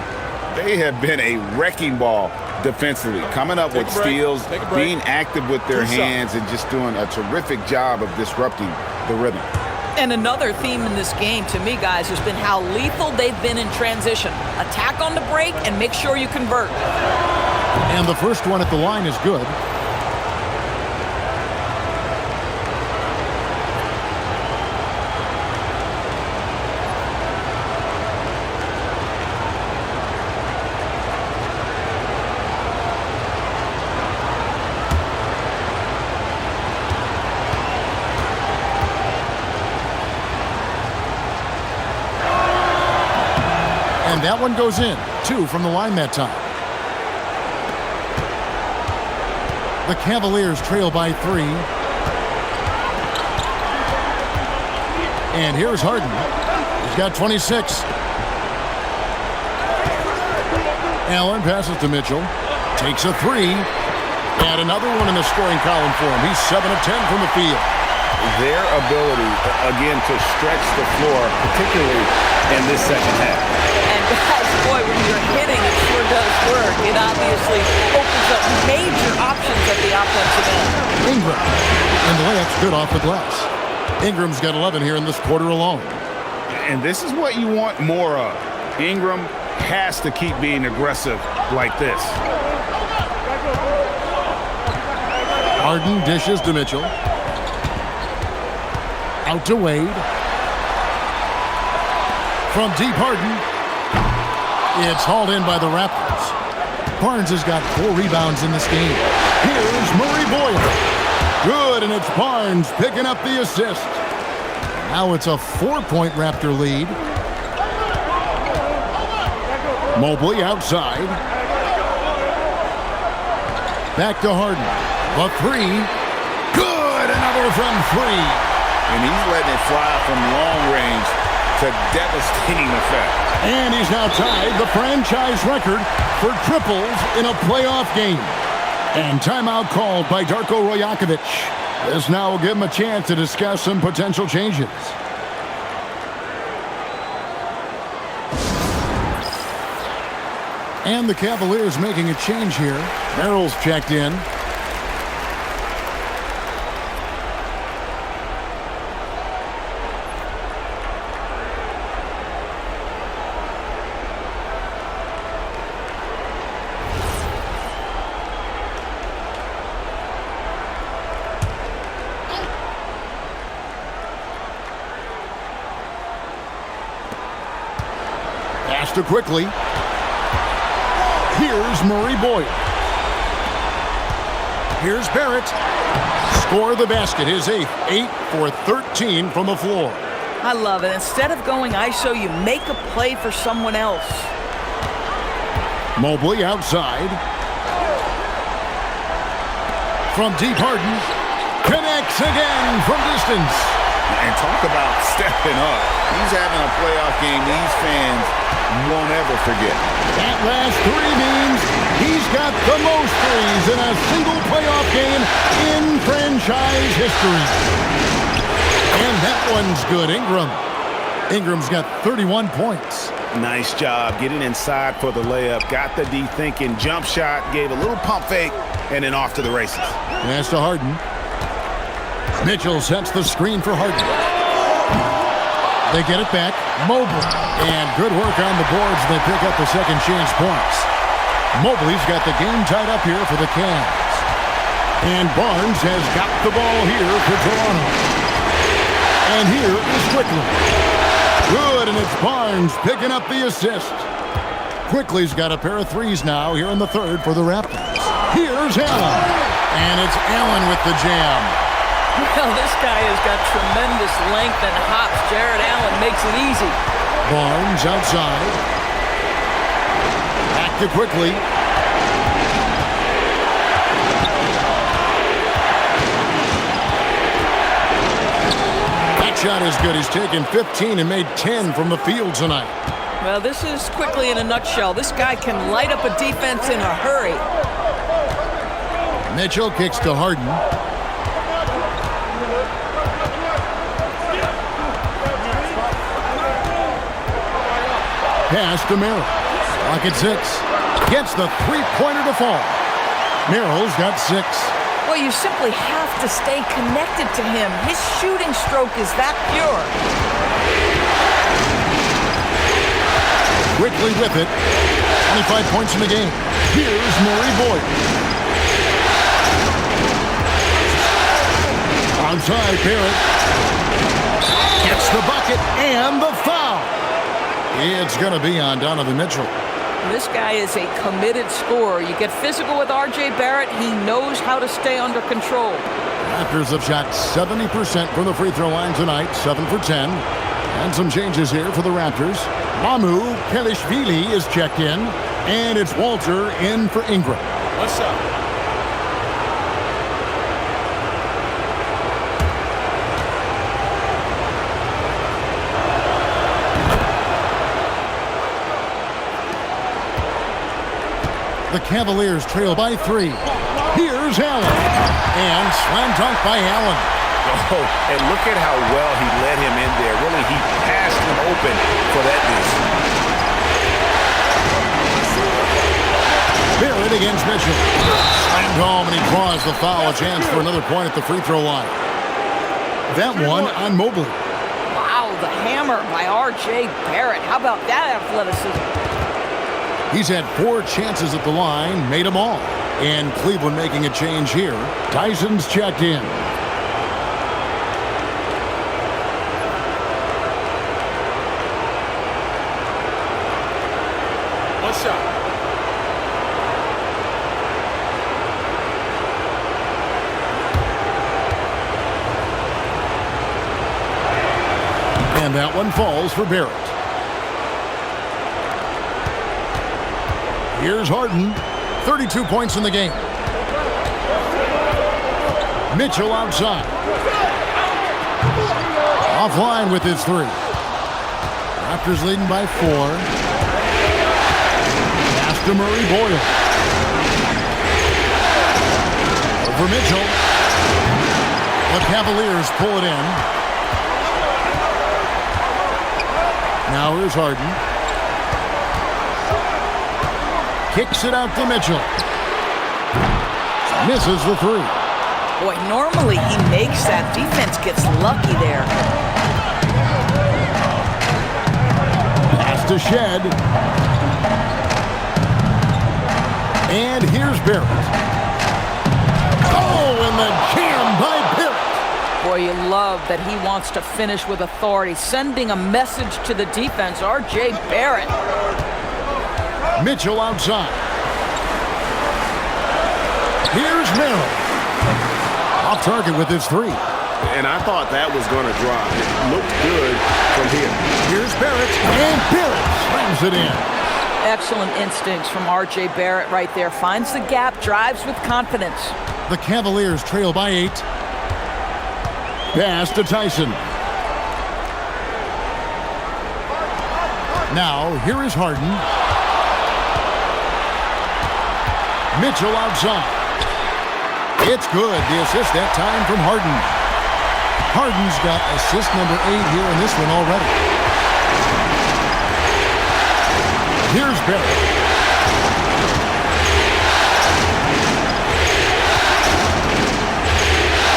They have been a wrecking ball defensively, coming up with steals, being active with their hands, and just doing a terrific job of disrupting the rhythm. And another theme in this game, to me, guys, has been how lethal they've been in transition. Attack on the break and make sure you convert. And the first one at the line is good. And that one goes in. 2 from the line that time. The Cavaliers trail by 3. And here's Harden. He's got 26. Allen passes to Mitchell. Takes a 3. And another one in the scoring column for him. He's 7 of 10 from the field. Their ability, again, to stretch the floor, particularly in this second half. And guys, boy, when you're hitting, it sure does work. It obviously opens up major options at the offensive end. Ingram. And the layup's good off the glass. Ingram's got 11 here in this quarter alone. And this is what you want more of. Ingram has to keep being aggressive like this. Harden dishes to Mitchell. Out to Wade. From deep, Harden. It's hauled in by the Raptors. Barnes has got 4 rebounds in this game. Here's Murray Boyle. Good, and it's Barnes picking up the assist. Now it's a 4-point Raptor lead. Mobley outside. Back to Harden. A 3. Good, another from 3. And he's letting it fly from long range to devastating effect. And he's now tied the franchise record for triples in a playoff game. And timeout called by Darko Rajakovic. This now will give him a chance to discuss some potential changes. And the Cavaliers making a change here. Merrill's checked in. Pass to Quickly. Here's Murray Boyd. Here's Barrett. Score the basket, his 8th. 8 for 13 from the floor. I love it. Instead of going ISO, you make a play for someone else. Mobley outside. From deep, Harden connects again from distance. And talk about stepping up. He's having a playoff game these fans won't ever forget. That last 3 means he's got the most threes in a single playoff game in franchise history. And that one's good. Ingram's got 31 points. Nice job getting inside for the layup. Got the D thinking. Jump shot. Gave a little pump fake. And then off to the races. Pass to Harden. Mitchell sets the screen for Harden. They get it back. Mobley. And good work on the boards. They pick up the second chance points. Mobley's got the game tied up here for the Cavs. And Barnes has got the ball here for Toronto. And here is Quickly. Good, and it's Barnes picking up the assist. Quickly's got a pair of threes now here in the third for the Raptors. Here's Allen. And it's Allen with the jam. Well, this guy has got tremendous length and hops. Jared Allen makes it easy. Barnes outside. Back to Quickly. That shot is good. He's taken 15 and made 10 from the field tonight. Well, this is Quickly in a nutshell. This guy can light up a defense in a hurry. Mitchell kicks to Harden. Pass to Merrill. Clock at 6. Gets the three-pointer to fall. Merrill's got 6. Well, you simply have to stay connected to him. His shooting stroke is that pure. Quickly with it. 25 points in the game. Here's Murray Boyd. Onside, Barrett. Gets the bucket and the foul. It's going to be on Donovan Mitchell. This guy is a committed scorer. You get physical with R.J. Barrett, he knows how to stay under control. Raptors have shot 70% from the free throw line tonight, 7 for 10. And some changes here for the Raptors. Mamu Pelishvili is checked in, and it's Walter in for Ingram. What's up? The Cavaliers trail by 3. Here's Allen. And slam dunk by Allen. Oh, and look at how well he led him in there. Really, he passed him open for that miss. Barrett against Mitchell. Slammed home, and he draws the foul. A chance for another point at the free throw line. That one on Mobley. Wow, the hammer by R.J. Barrett. How about that athleticism? He's had 4 chances at the line, made them all. And Cleveland making a change here. Tyson's checked in. What's up? And that one falls for Barrett. Here's Harden. 32 points in the game. Mitchell outside. Offline with his 3. Raptors leading by 4. Pass to Murray Boyle. Over Mitchell. The Cavaliers pull it in. Now here's Harden. Kicks it out to Mitchell. Misses the 3. Boy, normally he makes that. Defense gets lucky there. Pass to Shed. And here's Barrett. Oh, and the jam by Barrett. Boy, you love that he wants to finish with authority, sending a message to the defense. R.J. Barrett. Mitchell outside. Here's Merrill. Off target with his three. And I thought that was going to drop. It looked good from here. Here's Barrett, and Barrett slams it in. Excellent instincts from R.J. Barrett right there. Finds the gap, drives with confidence. The Cavaliers trail by 8. Pass to Tyson. Now, here is Harden. Mitchell outside. It's good. The assist that time from Harden. Harden's got assist number 8 here in this one already. Here's Barrett.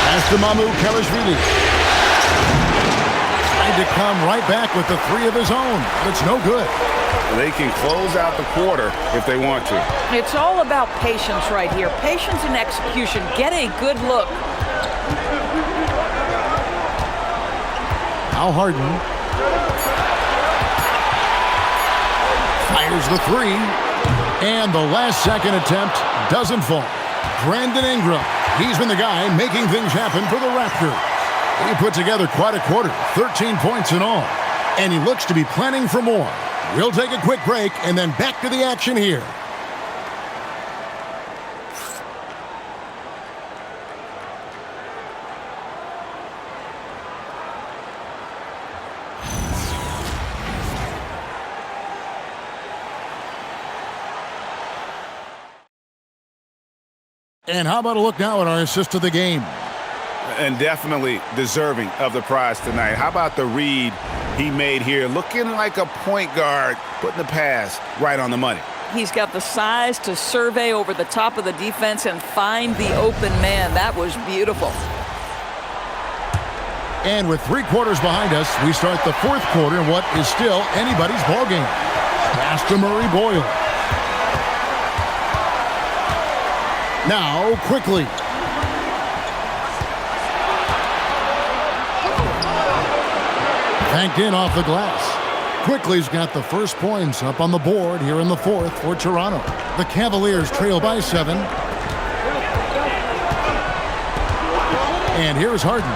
Pass to Kelishvili. Tried to come right back with the 3 of his own. But it's no good. They can close out the quarter if they want to. It's all about patience right here. Patience and execution. Get a good look. Now Harden fires the 3, and the last second attempt doesn't fall. Brandon Ingram, he's been the guy making things happen for the Raptors. He put together quite a quarter, 13 points in all, and he looks to be planning for more. We'll take a quick break and then back to the action here. And how about a look now at our assist of the game? And definitely deserving of the prize tonight. How about the read he made here? Looking like a point guard, putting the pass right on the money. He's got the size to survey over the top of the defense and find the open man. That was beautiful. And with 3 quarters behind us, we start the 4th quarter in what is still anybody's ballgame. Pass to Murray Boyle. Now, quickly. Banked in off the glass. Quickly's got the first points up on the board here in the 4th for Toronto. The Cavaliers trail by 7. And here's Harden.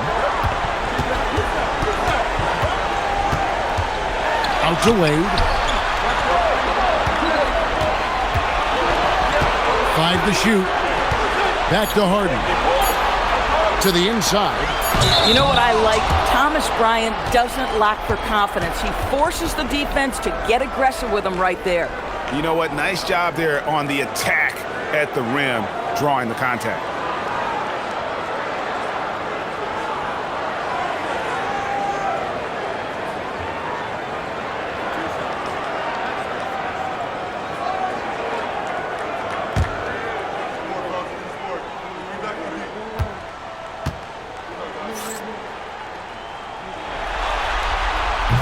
Out to Wade. 5 to shoot. Back to Harden. To the inside. You know what I like? Thomas Bryant doesn't lack for confidence. He forces the defense to get aggressive with him right there. You know what? Nice job there on the attack at the rim, drawing the contact.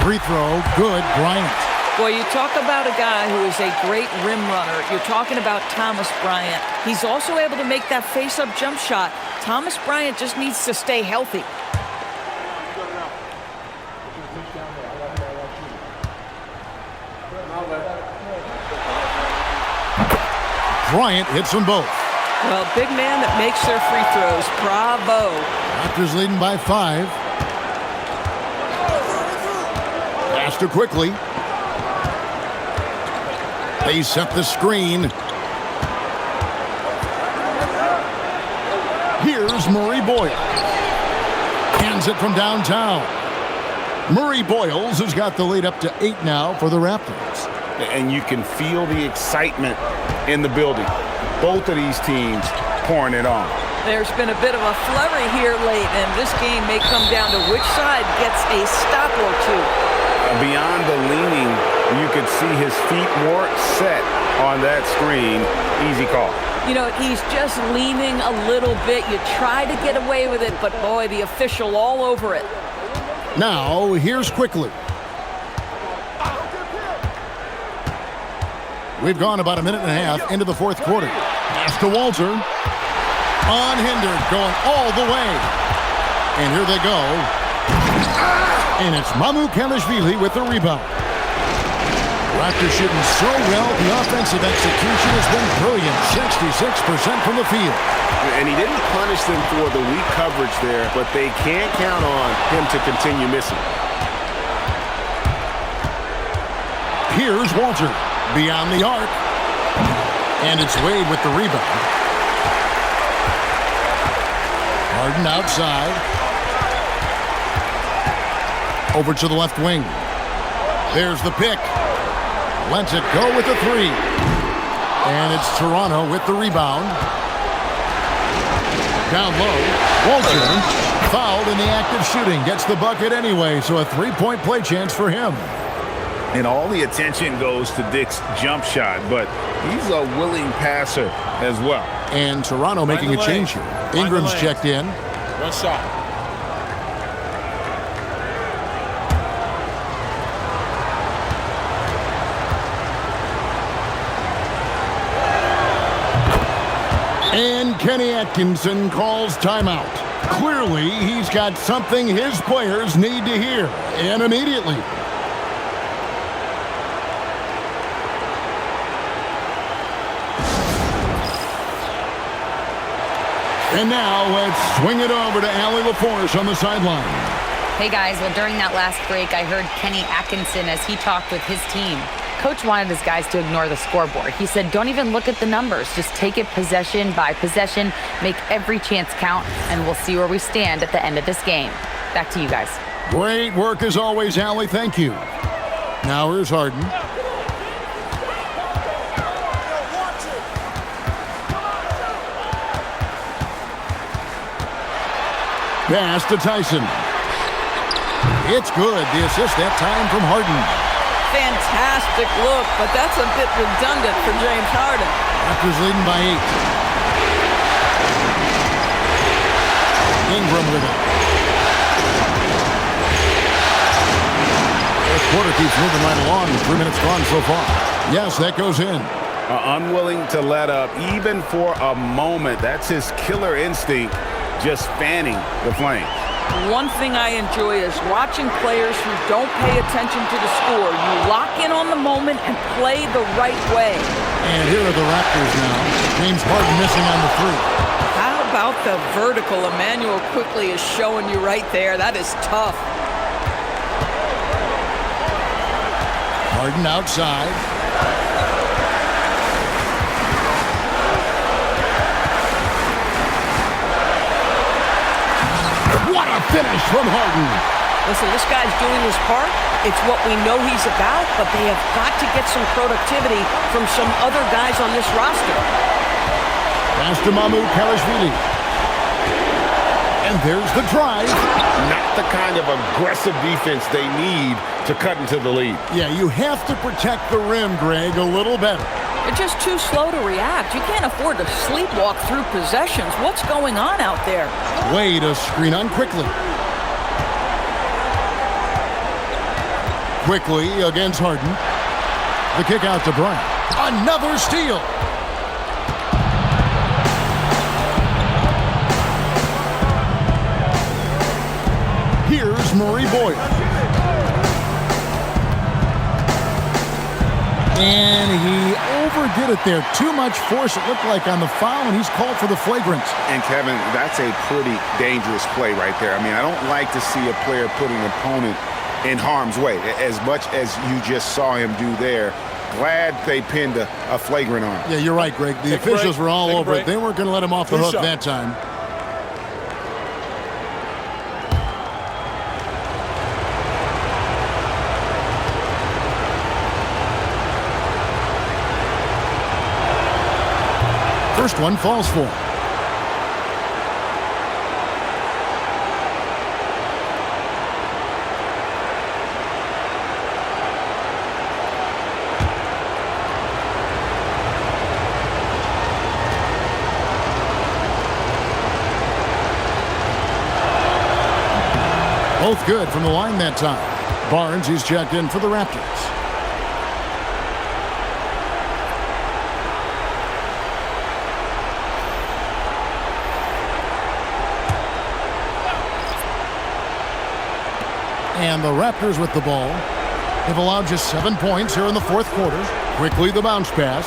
Free throw, good, Bryant. Boy, you talk about a guy who is a great rim runner. You're talking about Thomas Bryant. He's also able to make that face-up jump shot. Thomas Bryant just needs to stay healthy. Bryant hits them both. Well, big man that makes their free throws. Bravo. Raptors leading by 5. Pass to Quickly. They set the screen. Here's Murray Boyle. Hands it from downtown. Murray Boyles has got the lead up to 8 now for the Raptors. And you can feel the excitement in the building. Both of these teams pouring it on. There's been a bit of a flurry here late, and this game may come down to which side gets a stop or two. Beyond the leaning, you could see his feet more set on that screen. Easy call. You know, he's just leaning a little bit. You try to get away with it, but boy, the official all over it. Now, here's Quickly. We've gone about a minute and a half into the 4th quarter. Pass to Walter. Unhindered, going all the way. And here they go. And it's Kelishvili with the rebound. Raptors shooting so well, the offensive execution has been brilliant. 66% from the field. And he didn't punish them for the weak coverage there, but they can't count on him to continue missing. Here's Walter beyond the arc. And it's Wade with the rebound. Harden outside. Over to the left wing. There's the pick. Lets it go with the three. And it's Toronto with the rebound. Down low. Walter fouled in the act of shooting. Gets the bucket anyway, so a three-point play chance for him. And all the attention goes to Dick's jump shot, but he's a willing passer as well. And Toronto making a change here. Ingram's checked in. One shot. And Kenny Atkinson calls timeout. Clearly, he's got something his players need to hear, and immediately. And now let's swing it over to Allie LaForce on the sideline. Hey guys, well during that last break, I heard Kenny Atkinson as he talked with his team. Coach wanted his guys to ignore the scoreboard. He said, don't even look at the numbers. Just take it possession by possession, make every chance count, and we'll see where we stand at the end of this game. Back to you guys. Great work as always, Allie. Thank you. Now here's Harden. Pass to Tyson. It's good. The assist that time from Harden. Fantastic look, but that's a bit redundant for James Harden. Raptors leading by 8. Ingram with it. This quarter keeps moving right along. 3 minutes gone so far. Yes, that goes in. Unwilling to let up, even for a moment. That's his killer instinct, just fanning the flame. One thing I enjoy is watching players who don't pay attention to the score. You lock in on the moment and play the right way. And here are the Raptors now. James Harden missing on the three. How about the vertical Emmanuel quickly is showing you right there? That is tough. Harden outside. What a finish from Harden. Listen, this guy's doing his part. It's what we know he's about, but they have got to get some productivity from some other guys on this roster. Pass to Mahmoud Kalashvili. And there's the drive. Not the kind of aggressive defense they need to cut into the lead. Yeah, you have to protect the rim, Greg, a little better. They're just too slow to react. You can't afford to sleepwalk through possessions. What's going on out there? Wade a screen on quickly. Quickly against Harden. The kick out to Bryant. Another steal. Here's Murray Boyd. And he overdid it there. Too much force, it looked like, on the foul, and he's called for the flagrant. And, Kevin, that's a pretty dangerous play right there. I mean, I don't like to see a player put an opponent in harm's way, as much as you just saw him do there. Glad they pinned a flagrant on him. Yeah, you're right, Greg. The officials were all over it. They weren't going to let him off the hook that time. First one falls for. Both good from the line that time. Barnes, he's checked in for the Raptors. And the Raptors with the ball. They've allowed just 7 points here in the fourth quarter. Quickly the bounce pass.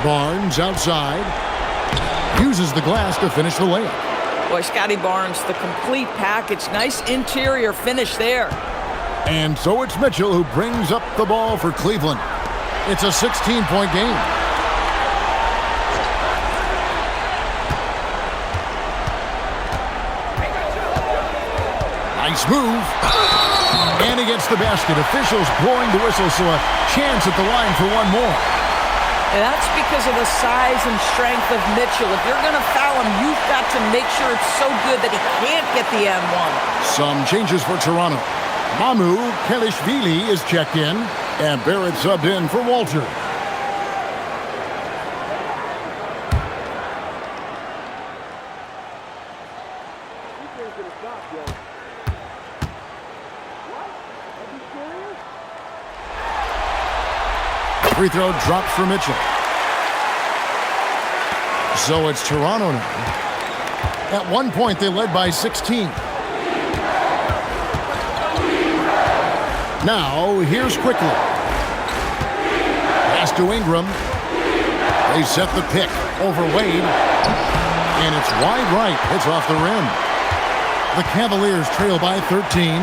Barnes outside. Uses the glass to finish the layup. Boy, Scotty Barnes, the complete package. Nice interior finish there. And so it's Mitchell who brings up the ball for Cleveland. It's a 16-point game. Nice move. And he gets the basket. Officials blowing the whistle, so a chance at the line for one more. And that's because of the size and strength of Mitchell. If you're going to foul him, you've got to make sure it's so good that he can't get the M1. Some changes for Toronto. Mamu Kelishvili is checked in, and Barrett subbed in for Walter. Free throw dropped for Mitchell. So it's Toronto now. At one point, they led by 16. Now, here's Quickly. Pass to Ingram. They set the pick over Wade. And it's wide right. Hits off the rim. The Cavaliers trail by 13.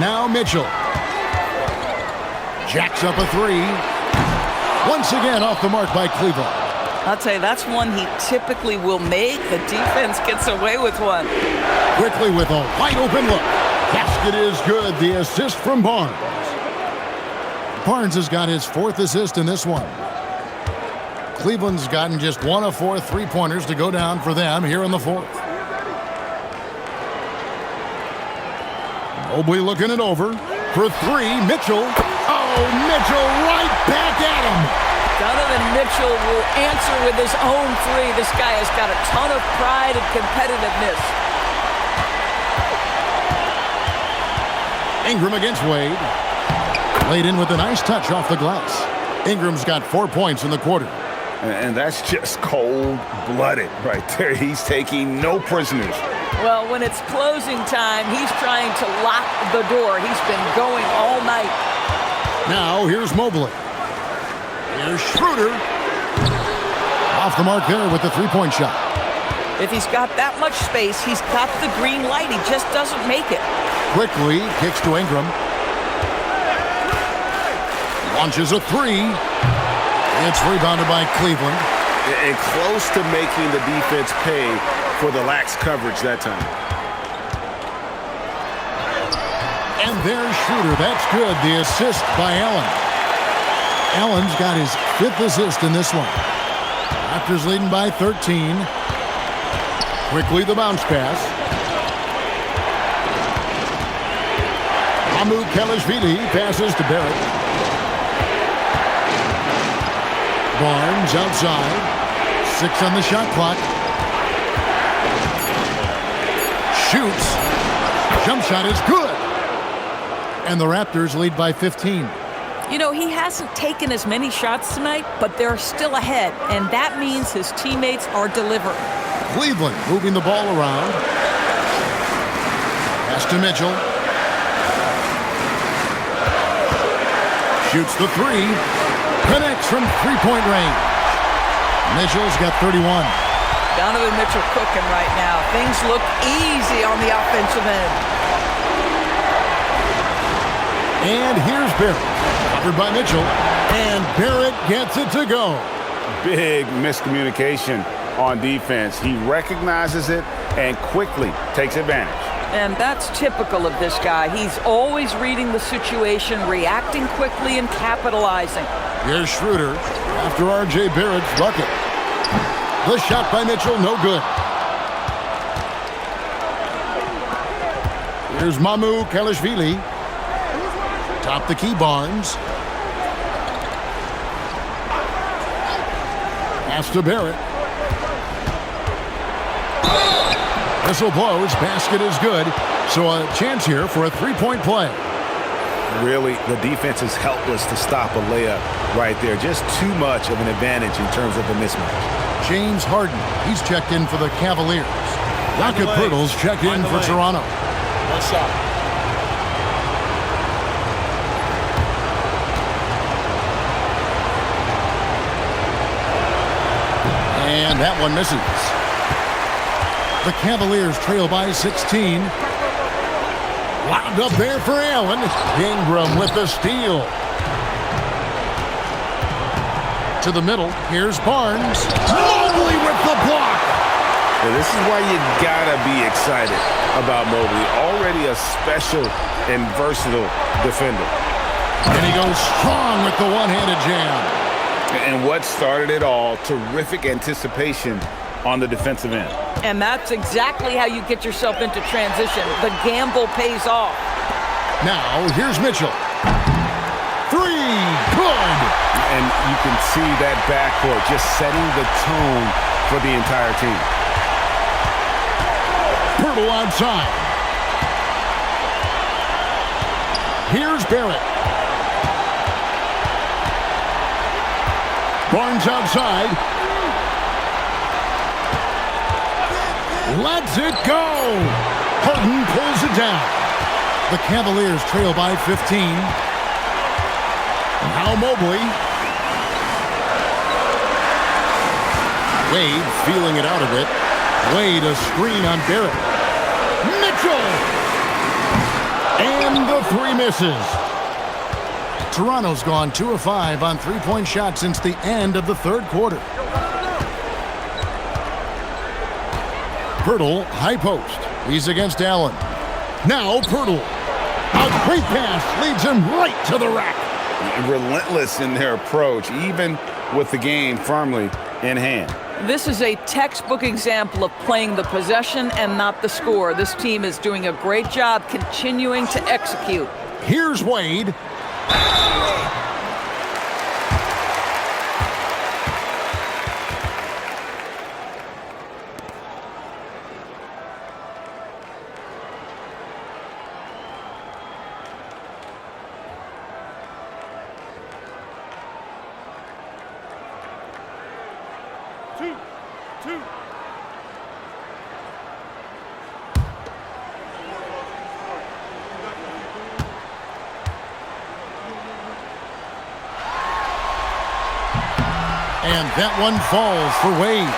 Now Mitchell. Jacks up a three. Once again off the mark by Cleveland. I'll tell you, that's one he typically will make. The defense gets away with one. Quickly with a wide open look. Basket is good. The assist from Barnes. Barnes has got his fourth assist in this one. Cleveland's gotten just 1 of 4 three-pointers to go down for them here in the fourth. Mobley looking it over. For three, Mitchell. Oh, Mitchell right back at him. Donovan Mitchell will answer with his own three. This guy has got a ton of pride and competitiveness. Ingram against Wade. Laid in with a nice touch off the glass. Ingram's got 4 points in the quarter. And that's just cold-blooded right there. He's taking no prisoners. Well, when it's closing time, he's trying to lock the door. He's been going all night. Now, here's Mobley. Here's Schroeder. Off the mark there with the three-point shot. If he's got that much space, he's got the green light. He just doesn't make it. Quickly kicks to Ingram. Launches a three. It's rebounded by Cleveland. And close to making the defense pay for the lax coverage that time. And there's Schroeder. That's good. The assist by Allen. Allen's got his 5th assist in this one. Raptors leading by 13. Quickly the bounce pass. Mamu Kelishvili passes to Barrett. Barnes outside. 6 on the shot clock. Shoots. Jump shot is good. And the Raptors lead by 15. You know, he hasn't taken as many shots tonight, but they're still ahead, and that means his teammates are delivering. Cleveland moving the ball around. Pass to Mitchell. Shoots the three. Connects from three-point range. Mitchell's got 31. Donovan Mitchell cooking right now. Things look easy on the offensive end. And here's Barrett. Covered by Mitchell. And Barrett gets it to go. Big miscommunication on defense. He recognizes it and quickly takes advantage. And that's typical of this guy. He's always reading the situation, reacting quickly, and capitalizing. Here's Schroeder after R.J. Barrett's bucket. The shot by Mitchell, no good. Here's Mamu Kelishvili. Top the key, Barnes. Pass to Barrett. Whistle blows. Basket is good. So a chance here for a three-point play. Really, the defense is helpless to stop a layup right there. Just too much of an advantage in terms of the mismatch. James Harden. He's checked in for the Cavaliers. Jakob Poeltl's checked in for Toronto. One shot. And that one misses. The Cavaliers trail by 16. Lobbed up there for Allen. Ingram with the steal. To the middle. Here's Barnes. Mobley with the block. Now, this is why you gotta be excited about Mobley. Already a special and versatile defender. And he goes strong with the one-handed jam. And what started it all, terrific anticipation on the defensive end. And that's exactly how you get yourself into transition. The gamble pays off. Now, here's Mitchell. Three, good. And you can see that backcourt just setting the tone for the entire team. Poeltl outside. Here's Barrett. Barnes outside. Lets it go. Harden pulls it down. The Cavaliers trail by 15. Now Mobley. Wade feeling it out a bit. Wade a screen on Barrett. Mitchell! And the three misses. Toronto's gone 2 of 5 on three-point shots since the end of the third quarter. Poeltl, high post. He's against Allen. Now Poeltl. A great pass leads him right to the rack. Relentless in their approach, even with the game firmly in hand. This is a textbook example of playing the possession and not the score. This team is doing a great job continuing to execute. Here's Wade. Two. And that one falls for Wade.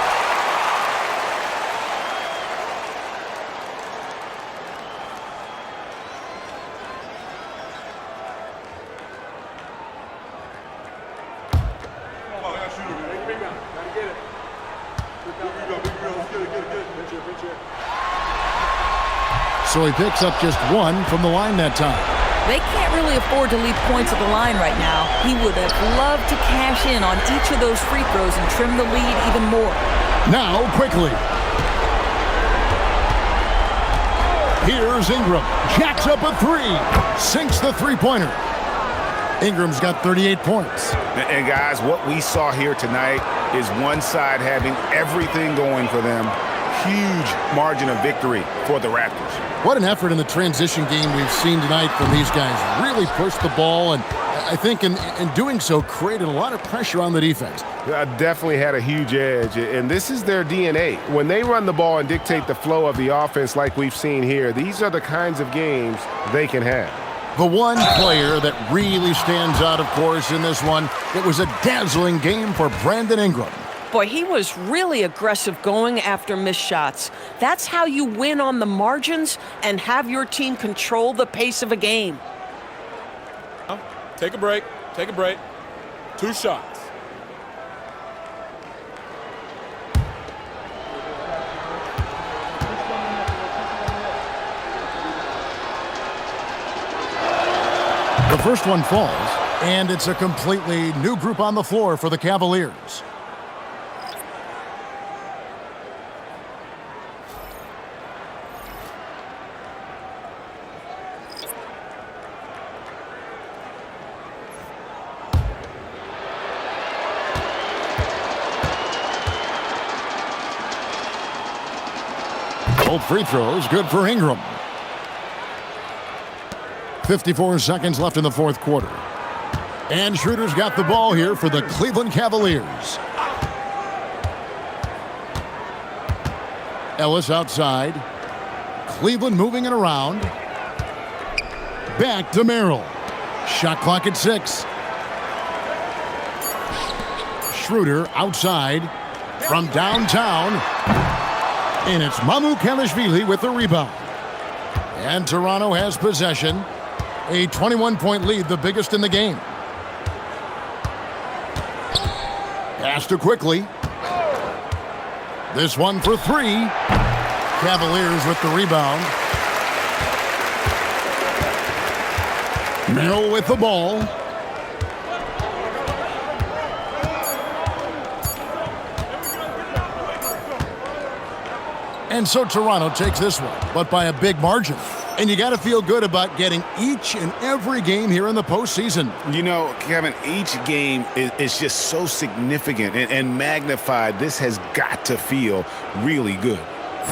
So he picks up just one from the line that time. They can't really afford to leave points at the line right now. He would have loved to cash in on each of those free throws and trim the lead even more. Now, quickly. Here's Ingram. Jacks up a three. Sinks the three-pointer. Ingram's got 38 points. And guys, what we saw here tonight is one side having everything going for them. Huge margin of victory for the Raptors. What an effort in the transition game we've seen tonight from these guys. Really pushed the ball, and I think in doing so created a lot of pressure on the defense. Definitely had a huge edge, and this is their DNA. When they run the ball and dictate the flow of the offense like we've seen here, these are the kinds of games they can have. The one player that really stands out, of course, in this one, it was a dazzling game for Brandon Ingram. Boy, he was really aggressive going after missed shots. That's how you win on the margins and have your team control the pace of a game. Take a break. Take a break. 2 shots. The first one falls, and it's a completely new group on the floor for the Cavaliers. Both free throws good for Ingram. 54 seconds left in the fourth quarter. And Schroeder's got the ball here for the Cleveland Cavaliers. Ellis outside. Cleveland moving it around. Back to Merrill. Shot clock at 6. Schroeder outside from downtown. And it's Mamukelashvili with the rebound. And Toronto has possession. A 21-point lead, the biggest in the game. Pass to Quickly. This one for 3. Cavaliers with the rebound. Merrill with the ball. And so Toronto takes this one, but by a big margin. And you got to feel good about getting each and every game here in the postseason. You know, Kevin, each game is just so significant and magnified. This has got to feel really good.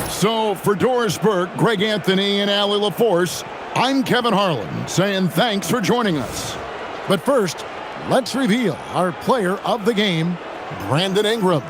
So for Doris Burke, Greg Anthony, and Allie LaForce, I'm Kevin Harlan saying thanks for joining us. But first, let's reveal our player of the game, Brandon Ingram.